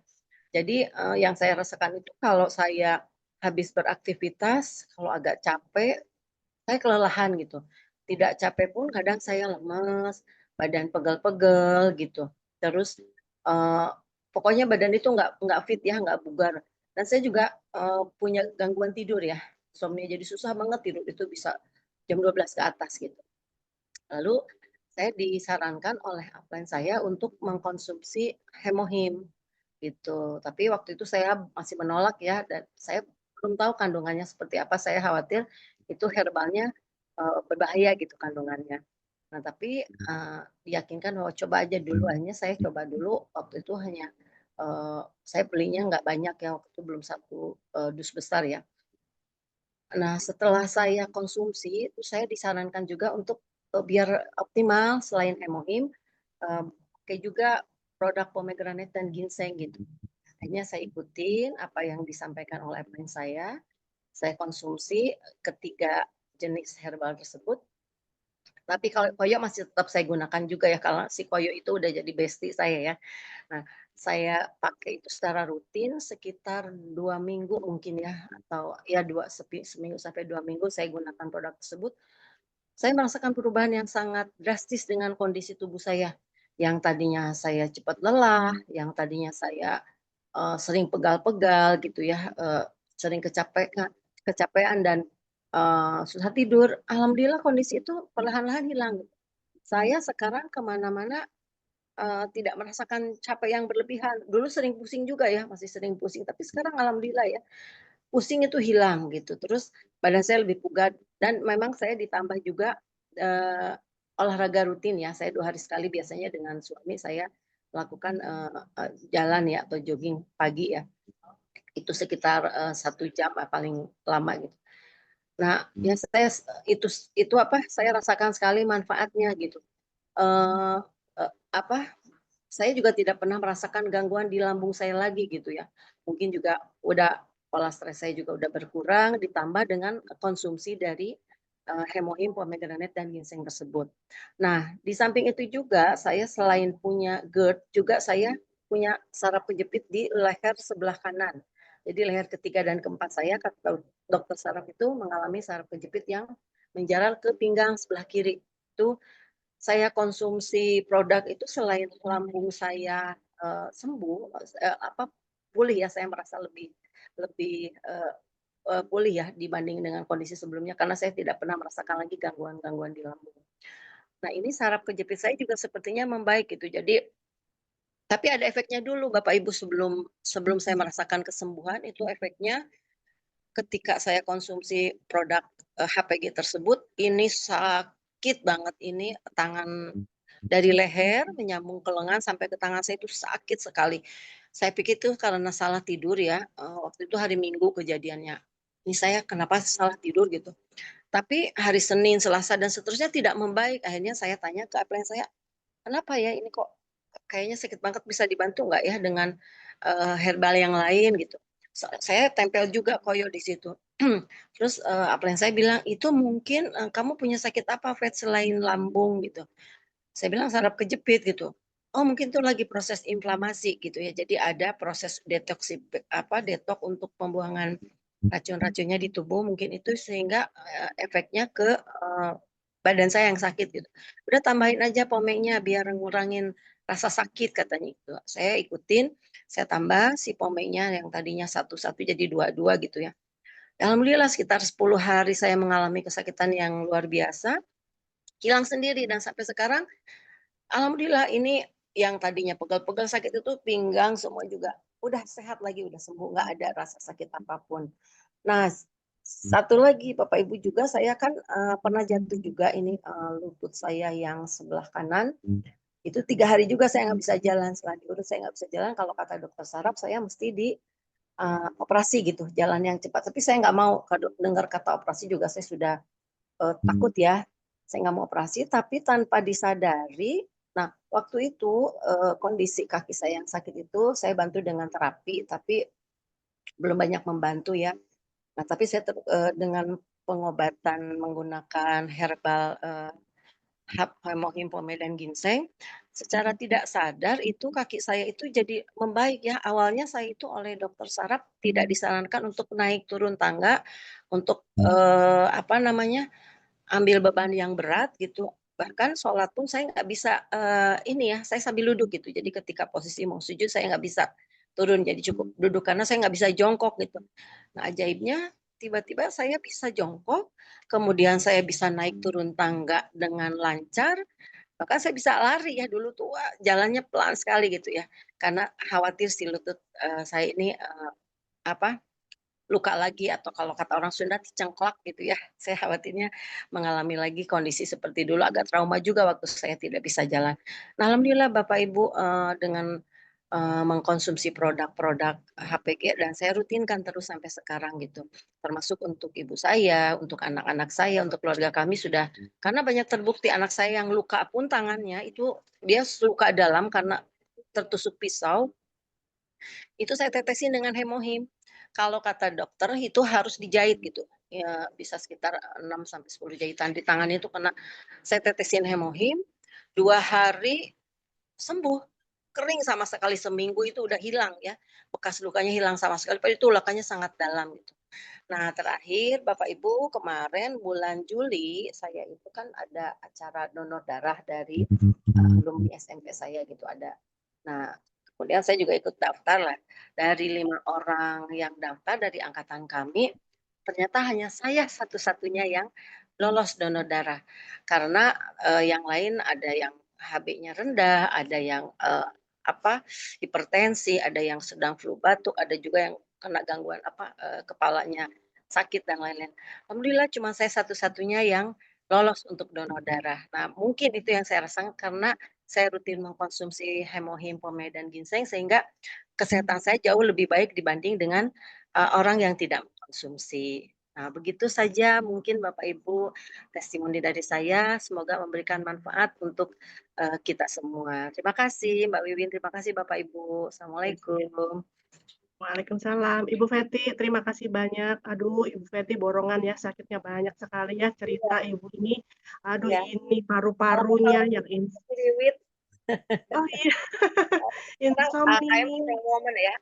Jadi yang saya rasakan itu kalau saya habis beraktivitas, kalau agak capek, saya kelelahan gitu. Tidak capek pun kadang saya lemes, badan pegel-pegel gitu. Terus pokoknya badan itu nggak fit ya, nggak bugar. Dan saya juga punya gangguan tidur ya, insomnia. Jadi susah banget tidur itu bisa jam 12 ke atas gitu. Lalu saya disarankan oleh upline saya untuk mengkonsumsi hemohim gitu. Tapi waktu itu saya masih menolak ya, dan saya belum tahu kandungannya seperti apa. Saya khawatir itu herbalnya berbahaya gitu kandungannya. Nah, tapi diyakinkan bahwa coba aja dulu. Akhirnya saya coba dulu. Waktu itu hanya saya belinya nggak banyak ya, waktu itu belum satu dus besar ya. Nah, setelah saya konsumsi, itu saya disarankan juga untuk biar optimal selain hemohim, pakai juga produk pomegranate dan ginseng gitu. Akhirnya saya ikutin apa yang disampaikan oleh upline saya konsumsi ketiga jenis herbal tersebut. Tapi kalau koyo masih tetap saya gunakan juga ya, kalau si koyo itu udah jadi bestie saya ya. Nah, saya pakai itu secara rutin sekitar 2 minggu mungkin ya, atau ya seminggu sampai 2 minggu saya gunakan produk tersebut. Saya merasakan perubahan yang sangat drastis dengan kondisi tubuh saya. Yang tadinya saya cepat lelah, yang tadinya saya sering pegal-pegal gitu ya, sering kecapean dan susah tidur. Alhamdulillah kondisi itu perlahan-lahan hilang. Saya sekarang kemana-mana tidak merasakan capek yang berlebihan. Dulu sering pusing juga ya, masih sering pusing, tapi sekarang alhamdulillah ya, pusing itu hilang gitu. Terus badan saya lebih bugar dan memang saya ditambah juga olahraga rutin ya. Saya 2 hari sekali biasanya dengan suami saya lakukan jalan ya atau jogging pagi ya. Itu sekitar 1 jam paling lama gitu. Nah, ya saya itu apa, saya rasakan sekali manfaatnya gitu. Saya juga tidak pernah merasakan gangguan di lambung saya lagi gitu ya. Mungkin juga udah pola stres saya juga udah berkurang, ditambah dengan konsumsi dari hemohim, pomegranate dan ginseng tersebut. Nah, di samping itu juga saya selain punya GERD, juga saya punya saraf kejepit di leher sebelah kanan. Jadi leher ketiga dan keempat saya, kata dokter saraf itu mengalami saraf kejepit yang menjalar ke pinggang sebelah kiri. Itu saya konsumsi produk itu selain lambung saya sembuh, pulih ya, saya merasa lebih pulih ya dibanding dengan kondisi sebelumnya karena saya tidak pernah merasakan lagi gangguan-gangguan di lambung. Nah, ini saraf kejepit saya juga sepertinya membaik gitu. Jadi tapi ada efeknya dulu Bapak Ibu sebelum saya merasakan kesembuhan itu efeknya ketika saya konsumsi produk HPG tersebut ini sakit banget ini tangan dari leher menyambung ke lengan sampai ke tangan saya itu sakit sekali. Saya pikir itu karena salah tidur ya, waktu itu hari Minggu kejadiannya. Ini saya kenapa salah tidur gitu. Tapi hari Senin, Selasa dan seterusnya tidak membaik. Akhirnya saya tanya ke upline saya, "Kenapa ya ini kok kayaknya sakit banget, bisa dibantu nggak ya dengan herbal yang lain?" gitu. Saya tempel juga koyo di situ. Terus upline saya bilang, "Itu mungkin kamu punya sakit apa Vet selain lambung?" gitu. Saya bilang saraf kejepit gitu. Oh mungkin itu lagi proses inflamasi gitu ya. Jadi ada proses detoks untuk pembuangan racun-racunnya di tubuh mungkin itu sehingga efeknya ke badan saya yang sakit gitu. Udah tambahin aja pomenya biar ngurangin rasa sakit katanya itu. Saya ikutin, saya tambah si pomenya yang tadinya satu-satu jadi dua-dua gitu ya. Alhamdulillah sekitar 10 hari saya mengalami kesakitan yang luar biasa, hilang sendiri dan sampai sekarang alhamdulillah ini yang tadinya pegel-pegel sakit itu pinggang semua juga udah sehat lagi, udah sembuh, nggak ada rasa sakit apapun. Nah, satu lagi Bapak Ibu juga saya kan pernah jatuh juga ini lutut saya yang sebelah kanan itu 3 hari juga saya nggak bisa jalan, setelah diurut saya nggak bisa jalan, kalau kata dokter saraf saya mesti di operasi gitu, jalan yang cepat. Tapi saya nggak mau, dengar kata operasi juga saya sudah takut ya, saya nggak mau operasi, tapi tanpa disadari, nah waktu itu kondisi kaki saya yang sakit itu saya bantu dengan terapi, tapi belum banyak membantu ya. Nah, tapi saya dengan pengobatan menggunakan herbal hemohim, pome, dan ginseng, secara tidak sadar itu kaki saya itu jadi membaik ya. Awalnya saya itu oleh dokter saraf tidak disarankan untuk naik turun tangga, untuk apa namanya, ambil beban yang berat gitu. Bahkan sholat pun saya nggak bisa ini ya, saya sambil duduk gitu. Jadi ketika posisi mau sujud saya nggak bisa turun, jadi cukup duduk karena saya nggak bisa jongkok gitu. Nah, ajaibnya tiba-tiba saya bisa jongkok, kemudian saya bisa naik turun tangga dengan lancar, bahkan saya bisa lari ya. Dulu tuh wah, jalannya pelan sekali gitu ya, karena khawatir si lutut saya ini apa, luka lagi atau kalau kata orang Sunda cengklak gitu ya. Saya khawatirnya mengalami lagi kondisi seperti dulu, agak trauma juga waktu saya tidak bisa jalan. Nah, alhamdulillah Bapak Ibu dengan mengkonsumsi produk-produk HPG dan saya rutinkan terus sampai sekarang gitu. Termasuk untuk ibu saya, untuk anak-anak saya, untuk keluarga kami sudah, karena banyak terbukti anak saya yang luka pun tangannya itu dia luka dalam karena tertusuk pisau, itu saya tetesin dengan hemohim. Kalau kata dokter itu harus dijahit gitu. Ya bisa sekitar 6 sampai 10 jahitan di tangannya itu karena saya tetesin hemohim, 2 hari sembuh. Kering sama sekali, seminggu itu udah hilang ya. Bekas lukanya hilang sama sekali, padahal itu lukanya sangat dalam gitu. Nah, terakhir Bapak Ibu kemarin bulan Juli saya itu kan ada acara donor darah dari alumni SMP saya gitu ada. Nah, kemudian saya juga ikut daftar lah. Dari 5 orang yang daftar dari angkatan kami, ternyata hanya saya satu-satunya yang lolos donor darah. Karena yang lain ada yang HB-nya rendah, ada yang apa hipertensi, ada yang sedang flu batuk, ada juga yang kena gangguan apa kepalanya sakit dan lain-lain. Alhamdulillah cuma saya satu-satunya yang lolos untuk donor darah. Nah, mungkin itu yang saya rasakan karena saya rutin mengkonsumsi hemohim, pome, dan ginseng sehingga kesehatan saya jauh lebih baik dibanding dengan orang yang tidak mengkonsumsi. Nah, begitu saja mungkin Bapak Ibu testimoni dari saya. Semoga memberikan manfaat untuk kita semua. Terima kasih Mbak Wiwin, terima kasih Bapak Ibu. Assalamualaikum. Waalaikumsalam. Ibu Feti, terima kasih banyak. Aduh, Ibu Feti borongan ya, sakitnya banyak sekali ya cerita Ibu ini. Aduh, Ya. ini paru-parunya yang Wiwit. oh iya, Sekarang AKM insomnia. momen ya.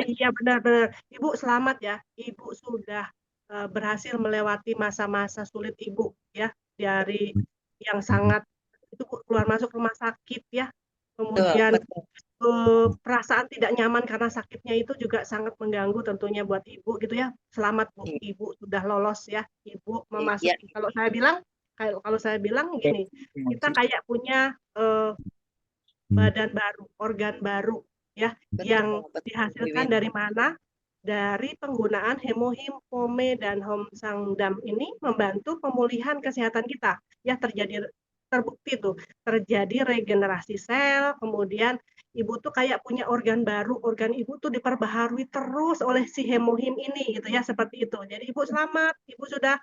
Iya benar-benar. Ibu selamat ya. Ibu sudah berhasil melewati masa-masa sulit Ibu ya, dari yang sangat itu keluar masuk rumah sakit ya. Kemudian perasaan tidak nyaman karena sakitnya itu juga sangat mengganggu tentunya buat Ibu gitu ya. Selamat Bu, Ibu sudah lolos ya. Ibu memasuki kalau saya bilang gini, kita kayak punya badan baru, organ baru ya, yang dihasilkan dari mana? Dari penggunaan hemohim, pome, dan homsangdam ini membantu pemulihan kesehatan kita. Ya, terbukti tuh, terjadi regenerasi sel, kemudian ibu tuh kayak punya organ baru, organ ibu tuh diperbaharui terus oleh si hemohim ini gitu ya, seperti itu. Jadi ibu selamat, ibu sudah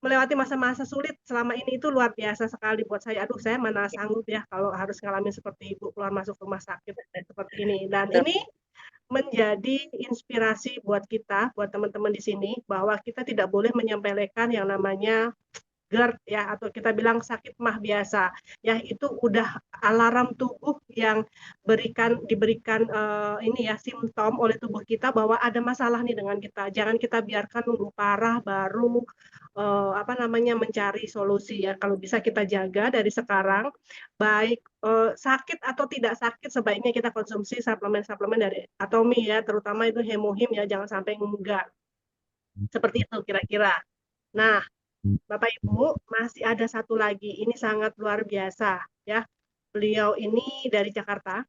melewati masa-masa sulit selama ini itu luar biasa sekali buat saya. Aduh, saya mana sanggup ya kalau harus ngalamin seperti ibu keluar masuk rumah sakit seperti ini. Dan ini menjadi inspirasi buat kita, buat teman-teman di sini, bahwa kita tidak boleh menyepelekan yang namanya GERD ya, atau kita bilang sakit mah biasa ya, itu udah alarm tubuh yang diberikan ini ya simptom oleh tubuh kita bahwa ada masalah nih dengan kita. Jangan kita biarkan nunggu parah baru apa namanya mencari solusi ya. Kalau bisa kita jaga dari sekarang, baik sakit atau tidak sakit sebaiknya kita konsumsi suplemen-suplemen dari Atomi ya, terutama itu hemohim ya, jangan sampai enggak. Seperti itu kira-kira. Nah, Bapak Ibu, masih ada satu lagi. Ini sangat luar biasa ya. Beliau ini dari Jakarta,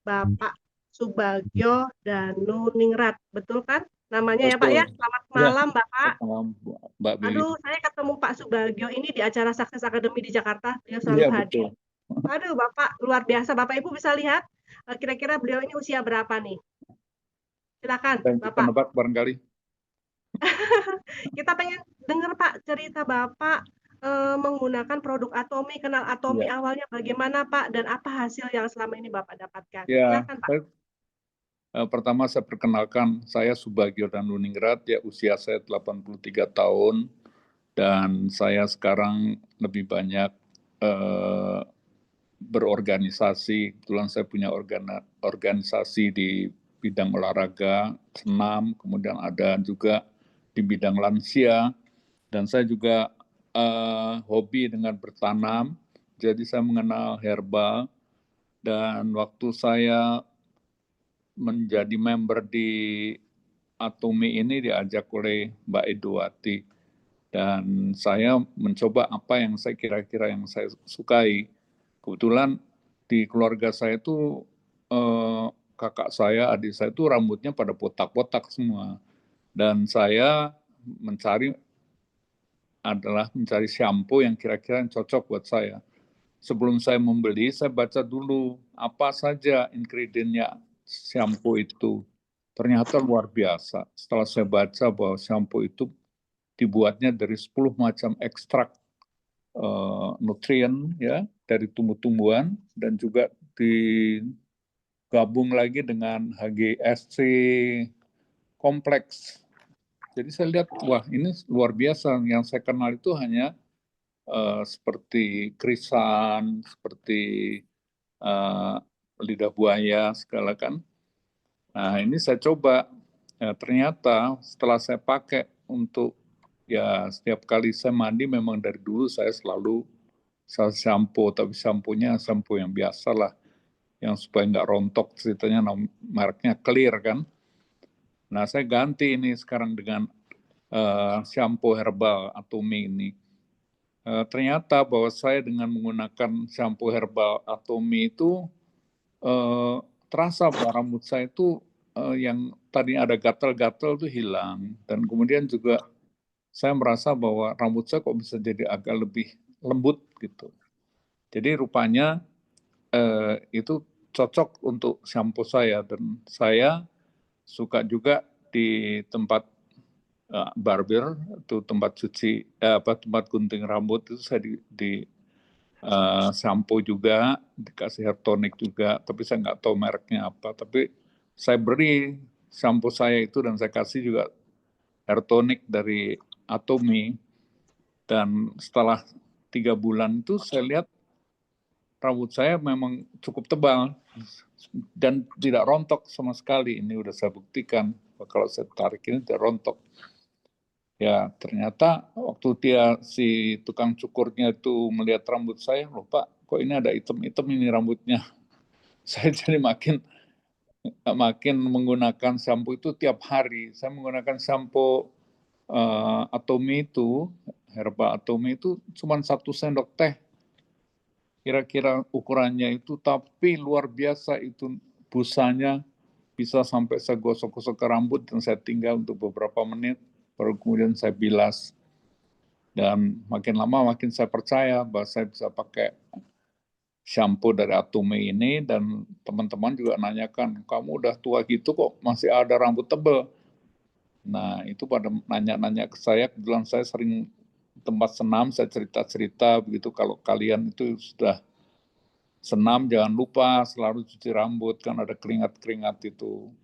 Bapak Subagio Danuningrat. Betul kan? Namanya ya Pak ya. Selamat malam Bapak. Mbak Bibi. Aduh, saya ketemu Pak Subagio ini di acara Success Academy di Jakarta. Beliau selalu hadir. Aduh, Bapak luar biasa. Bapak Ibu bisa lihat kira-kira beliau ini usia berapa nih? Silakan, Bapak. Nebak barangkali. Kita pengen dengar Pak cerita Bapak menggunakan produk Atomi, kenal Atomi Ya, awalnya bagaimana Pak, dan apa hasil yang selama ini Bapak dapatkan? ya. Silakan Pak. Pertama saya perkenalkan, saya Subagio Danuningrat, ya usia saya 83 tahun, dan saya sekarang lebih banyak berorganisasi. Kebetulan saya punya organisasi di bidang olahraga, senam, kemudian ada juga di bidang lansia, dan saya juga hobi dengan bertanam, jadi saya mengenal herbal, dan waktu saya menjadi member di Atomi ini diajak oleh Mbak Edwati, dan saya mencoba apa yang saya kira-kira yang saya sukai. Kebetulan di keluarga saya itu kakak saya, adik saya itu rambutnya pada botak-botak semua, dan saya mencari shampoo yang kira-kira yang cocok buat saya. Sebelum saya membeli, saya baca dulu apa saja ingredientnya shampoo itu. Ternyata luar biasa. Setelah saya baca bahwa shampoo itu dibuatnya dari 10 macam ekstrak nutrien ya dari tumbuh-tumbuhan, dan juga digabung lagi dengan HGSC kompleks. Jadi saya lihat, wah ini luar biasa. Yang saya kenal itu hanya seperti krisan, seperti lidah buaya segala kan. Nah ini saya coba, ternyata setelah saya pakai untuk ya setiap kali saya mandi, memang dari dulu saya selalu shampoo, tapi shampoo-nya shampoo yang biasa lah, yang supaya nggak rontok, ceritanya mereknya Clear kan. Nah saya ganti ini sekarang dengan shampoo herbal Atomi ini. Ternyata bahwa saya dengan menggunakan shampoo herbal Atomi itu terasa bahwa rambut saya itu yang tadi ada gatal-gatal itu hilang, dan kemudian juga saya merasa bahwa rambut saya kok bisa jadi agak lebih lembut gitu. Jadi rupanya itu cocok untuk shampoo saya, dan saya suka juga di tempat barber, itu tempat cuci tempat gunting rambut itu saya di shampoo juga, dikasih hair tonic juga, tapi saya nggak tahu mereknya apa. Tapi saya beri shampoo saya itu dan saya kasih juga hair tonic dari Atomi, dan setelah 3 bulan itu saya lihat rambut saya memang cukup tebal dan tidak rontok sama sekali. Ini udah saya buktikan, kalau saya tarik ini tidak rontok. Ya ternyata waktu si tukang cukurnya itu melihat rambut saya, lupa kok ini ada hitam-hitam ini rambutnya. Saya jadi makin menggunakan shampoo itu tiap hari. Saya menggunakan shampoo Atomi itu, herbal Atomi itu cuma 1 sendok teh. Kira-kira ukurannya itu, tapi luar biasa itu busanya, bisa sampai saya gosok-gosok ke rambut dan saya tinggal untuk beberapa menit, baru kemudian saya bilas. Dan makin lama makin saya percaya bahwa saya bisa pakai shampoo dari Atomi ini, dan teman-teman juga nanyakan, kamu udah tua gitu kok masih ada rambut tebal. Nah itu pada nanya-nanya ke saya, kebetulan saya sering tempat senam, saya cerita-cerita begitu, kalau kalian itu sudah senam jangan lupa selalu cuci rambut, kan ada keringat-keringat itu.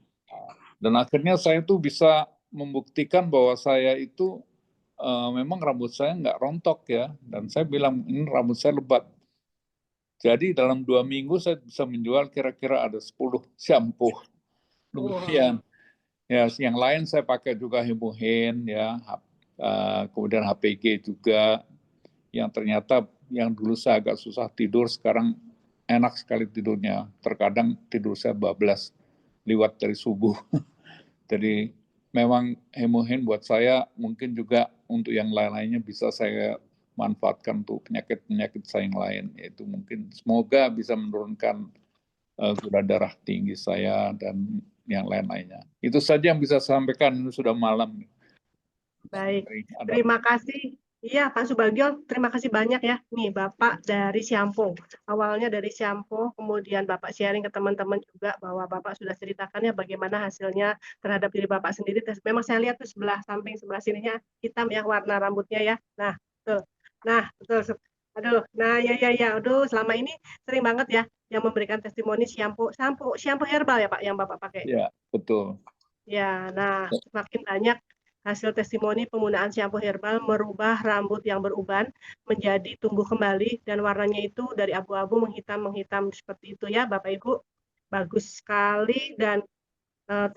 Dan akhirnya saya tuh bisa membuktikan bahwa saya itu memang rambut saya nggak rontok ya, dan saya bilang ini rambut saya lebat. Jadi dalam 2 minggu saya bisa menjual kira-kira ada 10 shampoo. Lumayan. Ya, yang lain saya pakai juga Hemohen ya, kemudian HPG juga, yang ternyata yang dulu saya agak susah tidur, sekarang enak sekali tidurnya. Terkadang tidur saya bablas liwat dari subuh. Jadi memang Hemohen buat saya, mungkin juga untuk yang lain-lainnya bisa saya manfaatkan untuk penyakit-penyakit saya yang lain, yaitu mungkin semoga bisa menurunkan gula darah tinggi saya dan yang lain-lainnya. Itu saja yang bisa saya sampaikan, ini sudah malam. Baik, terima kasih. Iya, Pak Subagio, terima kasih banyak ya. Nih, Bapak dari shampoo. Awalnya dari shampoo, kemudian Bapak sharing ke teman-teman juga bahwa Bapak sudah ceritakannya bagaimana hasilnya terhadap diri Bapak sendiri. Memang saya lihat tuh sebelah samping, sebelah sininya hitam ya warna rambutnya ya. Nah, tuh. Nah, betul. Aduh, nah ya, aduh selama ini sering banget ya yang memberikan testimoni shampoo herbal ya Pak yang Bapak pakai. Ya, betul. Ya, nah semakin banyak hasil testimoni penggunaan shampoo herbal merubah rambut yang beruban menjadi tumbuh kembali dan warnanya itu dari abu-abu menghitam seperti itu ya Bapak Ibu. Bagus sekali dan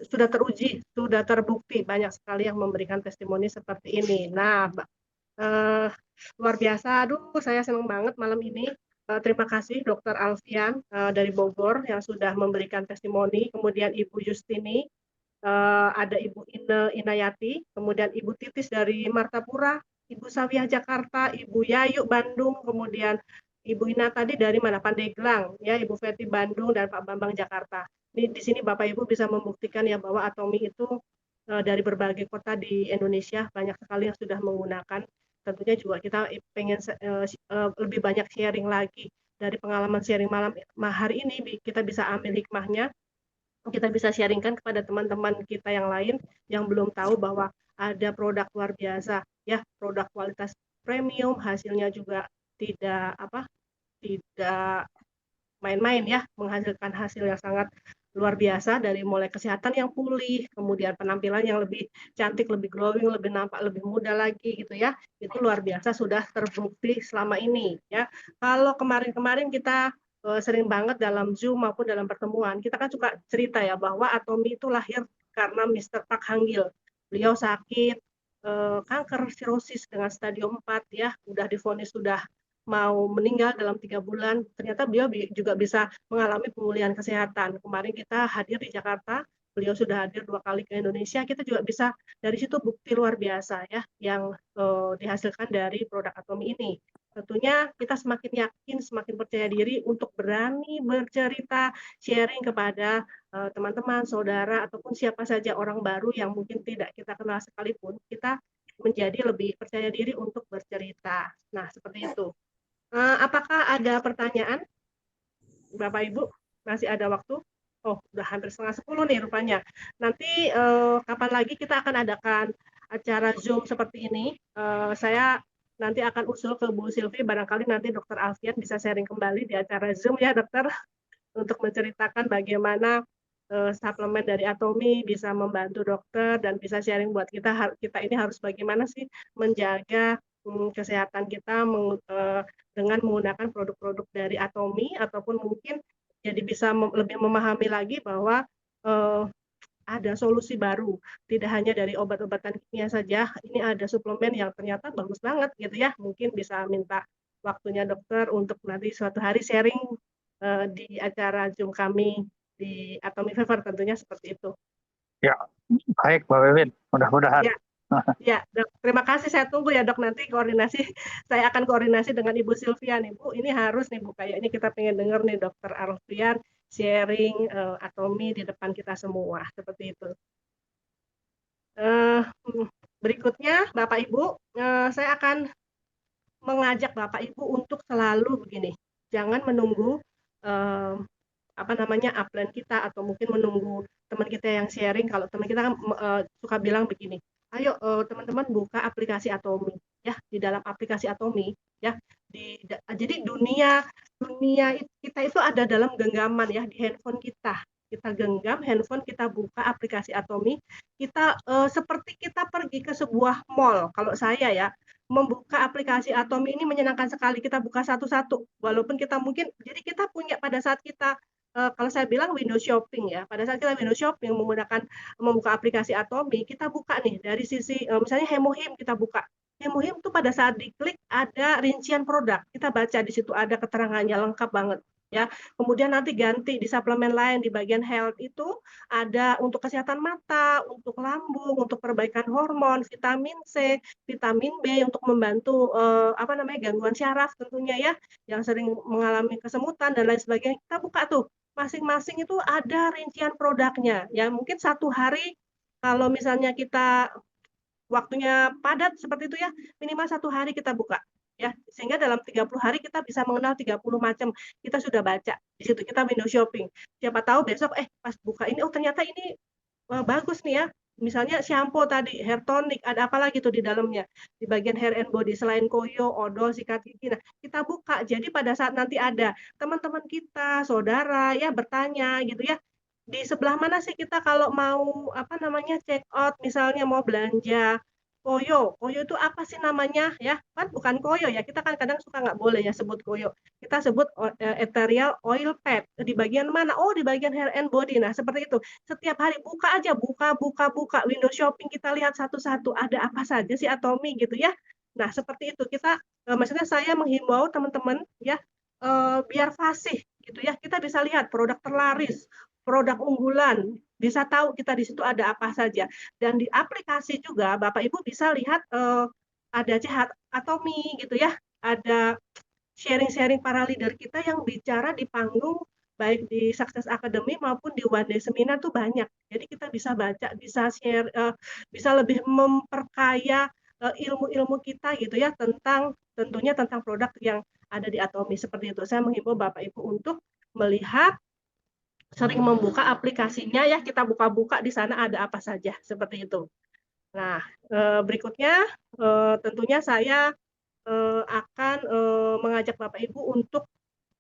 sudah teruji, sudah terbukti banyak sekali yang memberikan testimoni seperti ini. Nah, luar biasa. Aduh, saya senang banget malam ini. Terima kasih Dr. Alfian dari Bogor yang sudah memberikan testimoni, kemudian Ibu Justini, ada Ibu Inayati, kemudian Ibu Titis dari Martapura, Ibu Sawiah Jakarta, Ibu Yayu Bandung, kemudian Ibu Ina tadi dari mana? Pandeglang, ya Ibu Feti Bandung dan Pak Bambang Jakarta. Di sini Bapak Ibu bisa membuktikan ya bahwa Atomi itu dari berbagai kota di Indonesia banyak sekali yang sudah menggunakan. Tentunya juga kita pengen lebih banyak sharing lagi dari pengalaman sharing malam hari ini kita bisa ambil hikmahnya, kita bisa sharingkan kepada teman-teman kita yang lain yang belum tahu bahwa ada produk luar biasa ya, produk kualitas premium, hasilnya juga tidak main-main ya, menghasilkan hasil yang sangat luar biasa dari mulai kesehatan yang pulih, kemudian penampilan yang lebih cantik, lebih glowing, lebih nampak lebih muda lagi gitu ya. Itu luar biasa sudah terbukti selama ini ya. Kalau kemarin-kemarin kita sering banget dalam Zoom maupun dalam pertemuan, kita kan suka cerita ya bahwa Atomi itu lahir karena Mr. Park Hang-gil. Beliau sakit kanker sirosis dengan stadium 4 ya, udah divonis sudah mau meninggal dalam 3 bulan, ternyata beliau juga bisa mengalami pemulihan kesehatan. Kemarin kita hadir di Jakarta, beliau sudah hadir 2 kali ke Indonesia, kita juga bisa dari situ bukti luar biasa ya yang dihasilkan dari produk Atomi ini. Tentunya kita semakin yakin, semakin percaya diri untuk berani bercerita, sharing kepada teman-teman, saudara, ataupun siapa saja orang baru yang mungkin tidak kita kenal sekalipun, kita menjadi lebih percaya diri untuk bercerita. Nah, seperti itu. Apakah ada pertanyaan, Bapak Ibu? Masih ada waktu? Oh, udah hampir 9:30 nih rupanya. Nanti kapan lagi kita akan adakan acara Zoom seperti ini? Saya nanti akan usul ke Bu Silvi, barangkali nanti Dr. Alfian bisa sharing kembali di acara Zoom ya, Dokter, untuk menceritakan bagaimana suplemen dari Atomi bisa membantu dokter dan bisa sharing buat kita ini harus bagaimana sih menjaga kesehatan kita dengan menggunakan produk-produk dari Atomi, ataupun mungkin jadi bisa lebih memahami lagi bahwa ada solusi baru, tidak hanya dari obat-obatan kimia saja, ini ada suplemen yang ternyata bagus banget gitu ya. Mungkin bisa minta waktunya dokter untuk nanti suatu hari sharing di acara Zoom kami di Atomi Fever, tentunya seperti itu. Ya, baik Mbak Wiwin, mudah-mudahan. Ya, Dok. Terima kasih. Saya tunggu ya Dok nanti koordinasi. Saya akan koordinasi dengan Ibu Sylvia nih Bu. Ini harus nih Bu, kayaknya kita pengen dengar nih Dokter Alfian sharing Atomi di depan kita semua seperti itu. Berikutnya Bapak Ibu, saya akan mengajak Bapak Ibu untuk selalu begini, jangan menunggu upline kita atau mungkin menunggu teman kita yang sharing. Kalau teman kita kan suka bilang begini, ayo teman-teman buka aplikasi Atomi ya. Di dalam aplikasi Atomi ya, jadi dunia kita itu ada dalam genggaman ya, di handphone kita genggam handphone, kita buka aplikasi Atomi, kita seperti kita pergi ke sebuah mall. Kalau saya ya, membuka aplikasi Atomi ini menyenangkan sekali. Kita buka satu-satu, walaupun kita mungkin, jadi kita punya pada saat kita kalau saya bilang window shopping ya, pada saat kita window shopping membuka aplikasi Atomi, kita buka nih dari sisi misalnya Hemohim, kita buka Hemohim tuh pada saat diklik ada rincian produk, kita baca di situ ada keterangannya lengkap banget ya. Kemudian nanti ganti di suplemen lain di bagian health itu ada untuk kesehatan mata, untuk lambung, untuk perbaikan hormon, vitamin C, vitamin B untuk membantu gangguan syaraf tentunya ya, yang sering mengalami kesemutan dan lain sebagainya. Kita buka tuh masing-masing itu ada rincian produknya ya. Mungkin satu hari kalau misalnya kita waktunya padat seperti itu ya, minimal satu hari kita buka ya, sehingga dalam 30 hari kita bisa mengenal 30 macam. Kita sudah baca di situ, kita window shopping. Siapa tahu besok pas buka ini, oh ternyata ini bagus nih ya, misalnya shampoo tadi, hair tonic, ada apa lagi tuh di dalamnya? Di bagian hair and body selain koyo, odol, sikat gigi. Nah, kita buka. Jadi pada saat nanti ada teman-teman kita, saudara ya bertanya gitu ya, di sebelah mana sih kita kalau mau apa namanya check out misalnya mau belanja koyo. Koyo itu apa sih namanya ya? Kan bukan koyo ya. Kita kan kadang suka nggak boleh ya sebut koyo. Kita sebut ethereal oil pad. Di bagian mana? Oh, di bagian hair and body. Nah, seperti itu. Setiap hari buka aja, buka window shopping, kita lihat satu-satu ada apa saja sih Atomi gitu ya. Nah, seperti itu kita maksudnya saya menghimbau teman-teman ya biar fasih gitu ya. Kita bisa lihat produk terlaris, produk unggulan, bisa tahu kita di situ ada apa saja. Dan di aplikasi juga Bapak Ibu bisa lihat ada Cehat Atomi gitu ya. Ada sharing-sharing para leader kita yang bicara di panggung baik di Success Academy maupun di One Day Seminar tuh banyak. Jadi kita bisa baca, bisa share, bisa lebih memperkaya ilmu-ilmu kita gitu ya tentang tentunya tentang produk yang ada di Atomi seperti itu. Saya menghimbau Bapak Ibu untuk melihat sering membuka aplikasinya ya, kita buka-buka di sana ada apa saja seperti itu. Nah, berikutnya tentunya saya akan mengajak Bapak Ibu untuk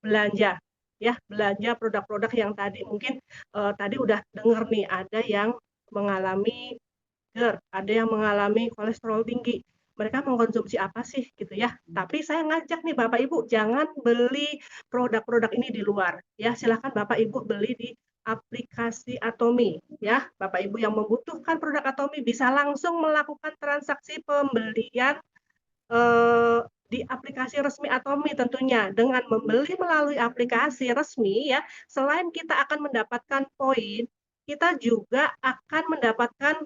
belanja ya, belanja produk-produk yang tadi mungkin tadi udah dengar nih ada yang mengalami GERD, ada yang mengalami kolesterol tinggi. Mereka mengkonsumsi apa sih gitu ya. Tapi saya ngajak nih Bapak Ibu jangan beli produk-produk ini di luar ya. Silakan Bapak Ibu beli di aplikasi Atomi ya. Bapak Ibu yang membutuhkan produk Atomi bisa langsung melakukan transaksi pembelian di aplikasi resmi Atomi tentunya. Dengan membeli melalui aplikasi resmi ya, selain kita akan mendapatkan poin, kita juga akan mendapatkan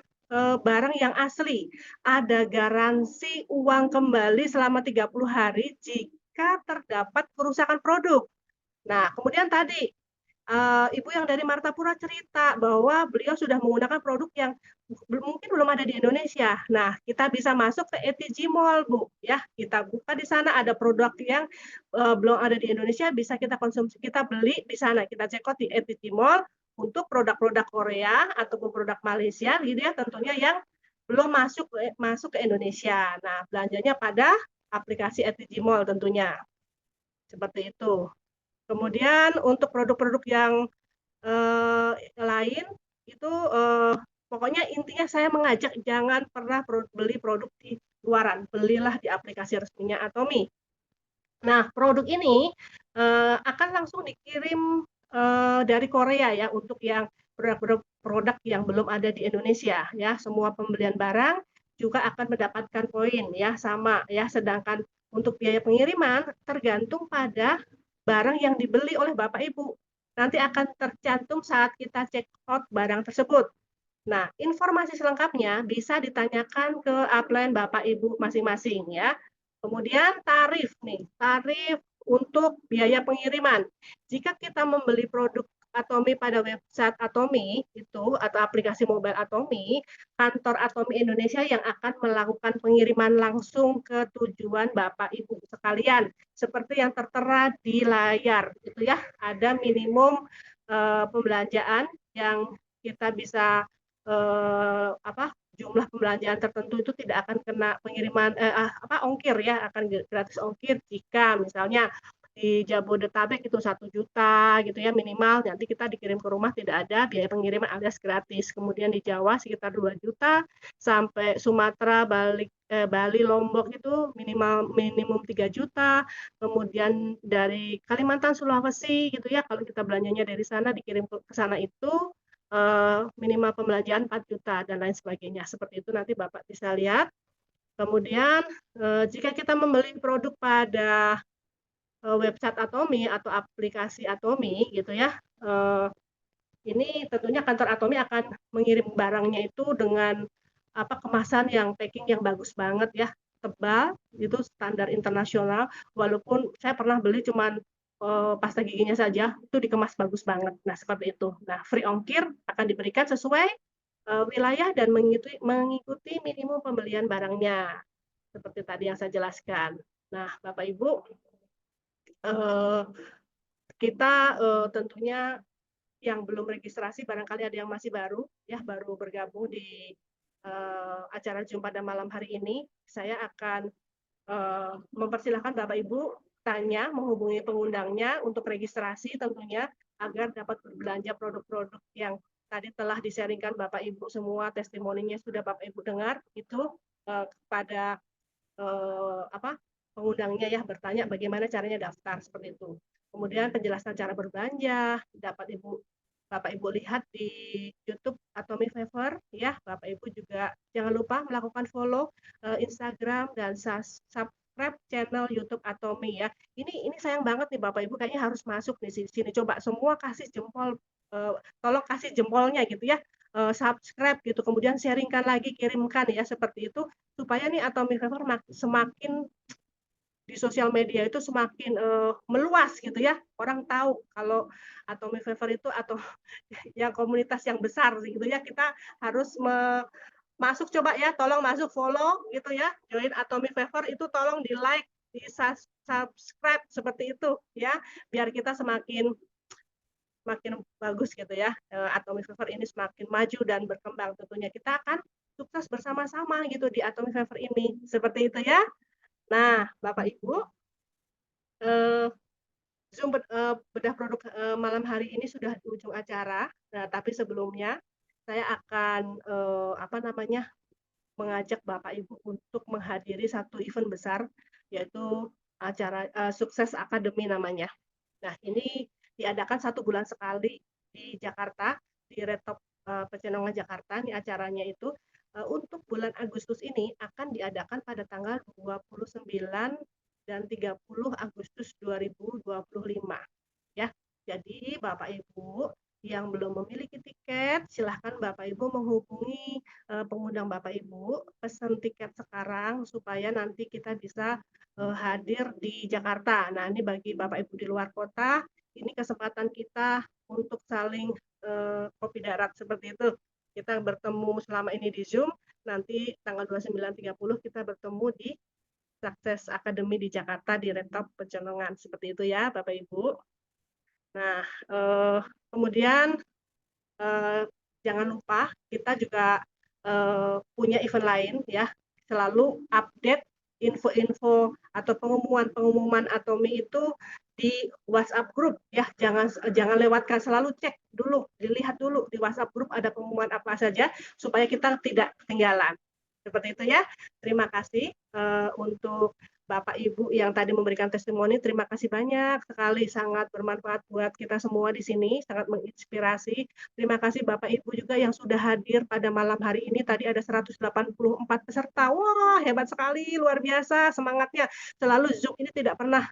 barang yang asli. Ada garansi uang kembali selama 30 hari jika terdapat kerusakan produk. Nah, kemudian tadi Ibu yang dari Martapura cerita bahwa beliau sudah menggunakan produk yang mungkin belum ada di Indonesia. Nah, kita bisa masuk ke ETG Mall, Bu. Ya, kita buka di sana ada produk yang belum ada di Indonesia, bisa kita konsumsi, kita beli di sana. Kita check out di ETG Mall untuk produk-produk Korea ataupun produk Malaysia, gitu ya, tentunya yang belum masuk ke Indonesia. Nah, belanjanya pada aplikasi ETG Mall tentunya. Seperti itu. Kemudian untuk produk-produk yang lain itu pokoknya intinya saya mengajak jangan pernah beli produk di luaran, belilah di aplikasi resminya Atomi. Nah, produk ini akan langsung dikirim dari Korea ya untuk yang produk yang belum ada di Indonesia ya. Semua pembelian barang juga akan mendapatkan poin ya sama ya. Sedangkan untuk biaya pengiriman tergantung pada barang yang dibeli oleh Bapak Ibu. Nanti akan tercantum saat kita check out barang tersebut. Nah, informasi selengkapnya bisa ditanyakan ke upline Bapak Ibu masing-masing ya. Kemudian tarif nih, tarif untuk biaya pengiriman. Jika kita membeli produk Atomi pada website Atomi itu atau aplikasi mobile Atomi, kantor Atomi Indonesia yang akan melakukan pengiriman langsung ke tujuan Bapak Ibu sekalian, seperti yang tertera di layar, gitu ya. Ada minimum pembelanjaan yang kita bisa jumlah pembelanjaan tertentu itu tidak akan kena pengiriman ongkir ya, akan gratis ongkir jika misalnya di Jabodetabek itu 1 juta gitu ya minimal, nanti kita dikirim ke rumah tidak ada biaya pengiriman alias gratis. Kemudian di Jawa sekitar 2 juta, sampai Sumatera, Bali, Lombok itu minimum 3 juta. Kemudian dari Kalimantan, Sulawesi gitu ya, kalau kita belanjanya dari sana dikirim ke sana itu minimal pembelanjaan 4 juta dan lain sebagainya. Seperti itu nanti Bapak bisa lihat. Kemudian jika kita membeli produk pada website Atomi atau aplikasi Atomi gitu ya, ini tentunya kantor Atomi akan mengirim barangnya itu dengan kemasan yang packing yang bagus banget ya, tebal, itu standar internasional. Walaupun saya pernah beli cuman pasta giginya saja, itu dikemas bagus banget. Nah, seperti itu. Nah, free ongkir akan diberikan sesuai wilayah dan mengikuti minimum pembelian barangnya. Seperti tadi yang saya jelaskan. Nah, Bapak Ibu, kita tentunya yang belum registrasi, barangkali ada yang masih baru, ya baru bergabung di acara Zoom pada malam hari ini, saya akan mempersilahkan Bapak Ibu tanya, menghubungi pengundangnya untuk registrasi tentunya, agar dapat berbelanja produk-produk yang tadi telah di-sharingkan Bapak Ibu semua, testimoninya sudah Bapak Ibu dengar, itu kepada pengundangnya ya, bertanya bagaimana caranya daftar seperti itu. Kemudian penjelasan cara berbelanja dapat Bapak Ibu lihat di YouTube Atomy Favor ya. Bapak Ibu juga jangan lupa melakukan follow Instagram dan subscribe channel YouTube Atomy ya. Ini sayang banget nih Bapak Ibu, kayaknya harus masuk di sini. Coba semua kasih jempol, tolong kasih jempolnya gitu ya. Subscribe gitu, kemudian sharingkan lagi, kirimkan ya seperti itu, supaya nih Atomy Favor semakin di sosial media itu semakin meluas gitu ya, orang tahu kalau Atomy Favor itu atau yang komunitas yang besar gitu ya. Kita harus masuk, coba ya, tolong masuk follow gitu ya, join Atomy Favor itu, tolong di like, di subscribe seperti itu ya, biar kita semakin bagus gitu ya. Atomy Favor ini semakin maju dan berkembang, tentunya kita akan sukses bersama-sama gitu di Atomy Favor ini, seperti itu ya. Nah, Bapak Ibu, Zoom bedah produk malam hari ini sudah di ujung acara. Nah, tapi sebelumnya saya akan mengajak Bapak Ibu untuk menghadiri satu event besar, yaitu acara Sukses Academy namanya. Nah, ini diadakan 1 bulan sekali di Jakarta, di Redtop Pecenongan Jakarta. Ini acaranya itu untuk bulan Agustus ini akan diadakan pada tanggal 29 dan 30 Agustus 2025 ya. Jadi Bapak Ibu yang belum memiliki tiket, silahkan Bapak Ibu menghubungi pengundang Bapak Ibu, pesan tiket sekarang supaya nanti kita bisa hadir di Jakarta. Nah, ini bagi Bapak Ibu di luar kota, ini kesempatan kita untuk saling kopi darat seperti itu. Kita bertemu selama ini di Zoom, nanti tanggal 29.30 kita bertemu di Sukses Academy di Jakarta di Redtop Pecenongan, seperti itu ya Bapak Ibu. Nah, kemudian jangan lupa kita juga punya event lain ya, selalu update info-info atau pengumuman Atomy itu di WhatsApp group ya, jangan lewatkan, selalu cek dulu, dilihat dulu di WhatsApp group ada pengumuman apa saja supaya kita tidak ketinggalan. Seperti itu ya. Terima kasih untuk Bapak Ibu yang tadi memberikan testimoni, terima kasih banyak sekali, sangat bermanfaat buat kita semua di sini, sangat menginspirasi. Terima kasih Bapak Ibu juga yang sudah hadir pada malam hari ini, tadi ada 184 peserta, wah hebat sekali, luar biasa semangatnya. Selalu Zoom ini tidak pernah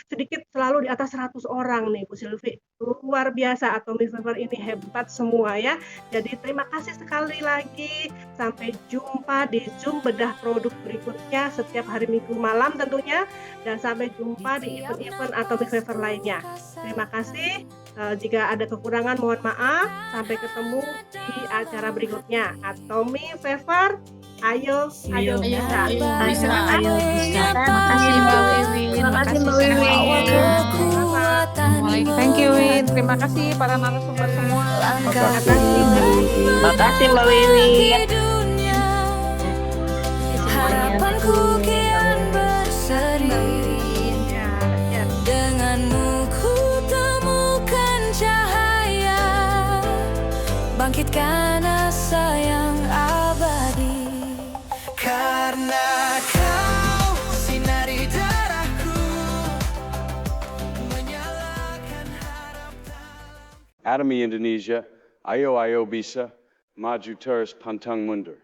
sedikit, selalu di atas 100 orang nih Bu Silvi, luar biasa. Atomy Favor ini hebat semua ya. Jadi terima kasih sekali lagi, sampai jumpa di Zoom bedah produk berikutnya setiap hari Minggu malam tentunya, dan sampai jumpa di event-event Atomy Favor lainnya. Terima kasih. Jika ada kekurangan mohon maaf. Sampai ketemu di acara berikutnya. Atomy Favor, ayo bisa. Ayo bisa. Terima kasih Mbak Wiwin. Terima kasih Mbak Wiwin. Thank you Win. Terima kasih para narasumber semua. Terima kasih Mbak Wiwin. Harapanku kian berseri, denganmu ku temukan cahaya, bangkitkan asa yang abadi. Karena kau sinari darahku, menyalakan harap dalam. Atomy Indonesia, ayo bisa, maju terus pantang mundur.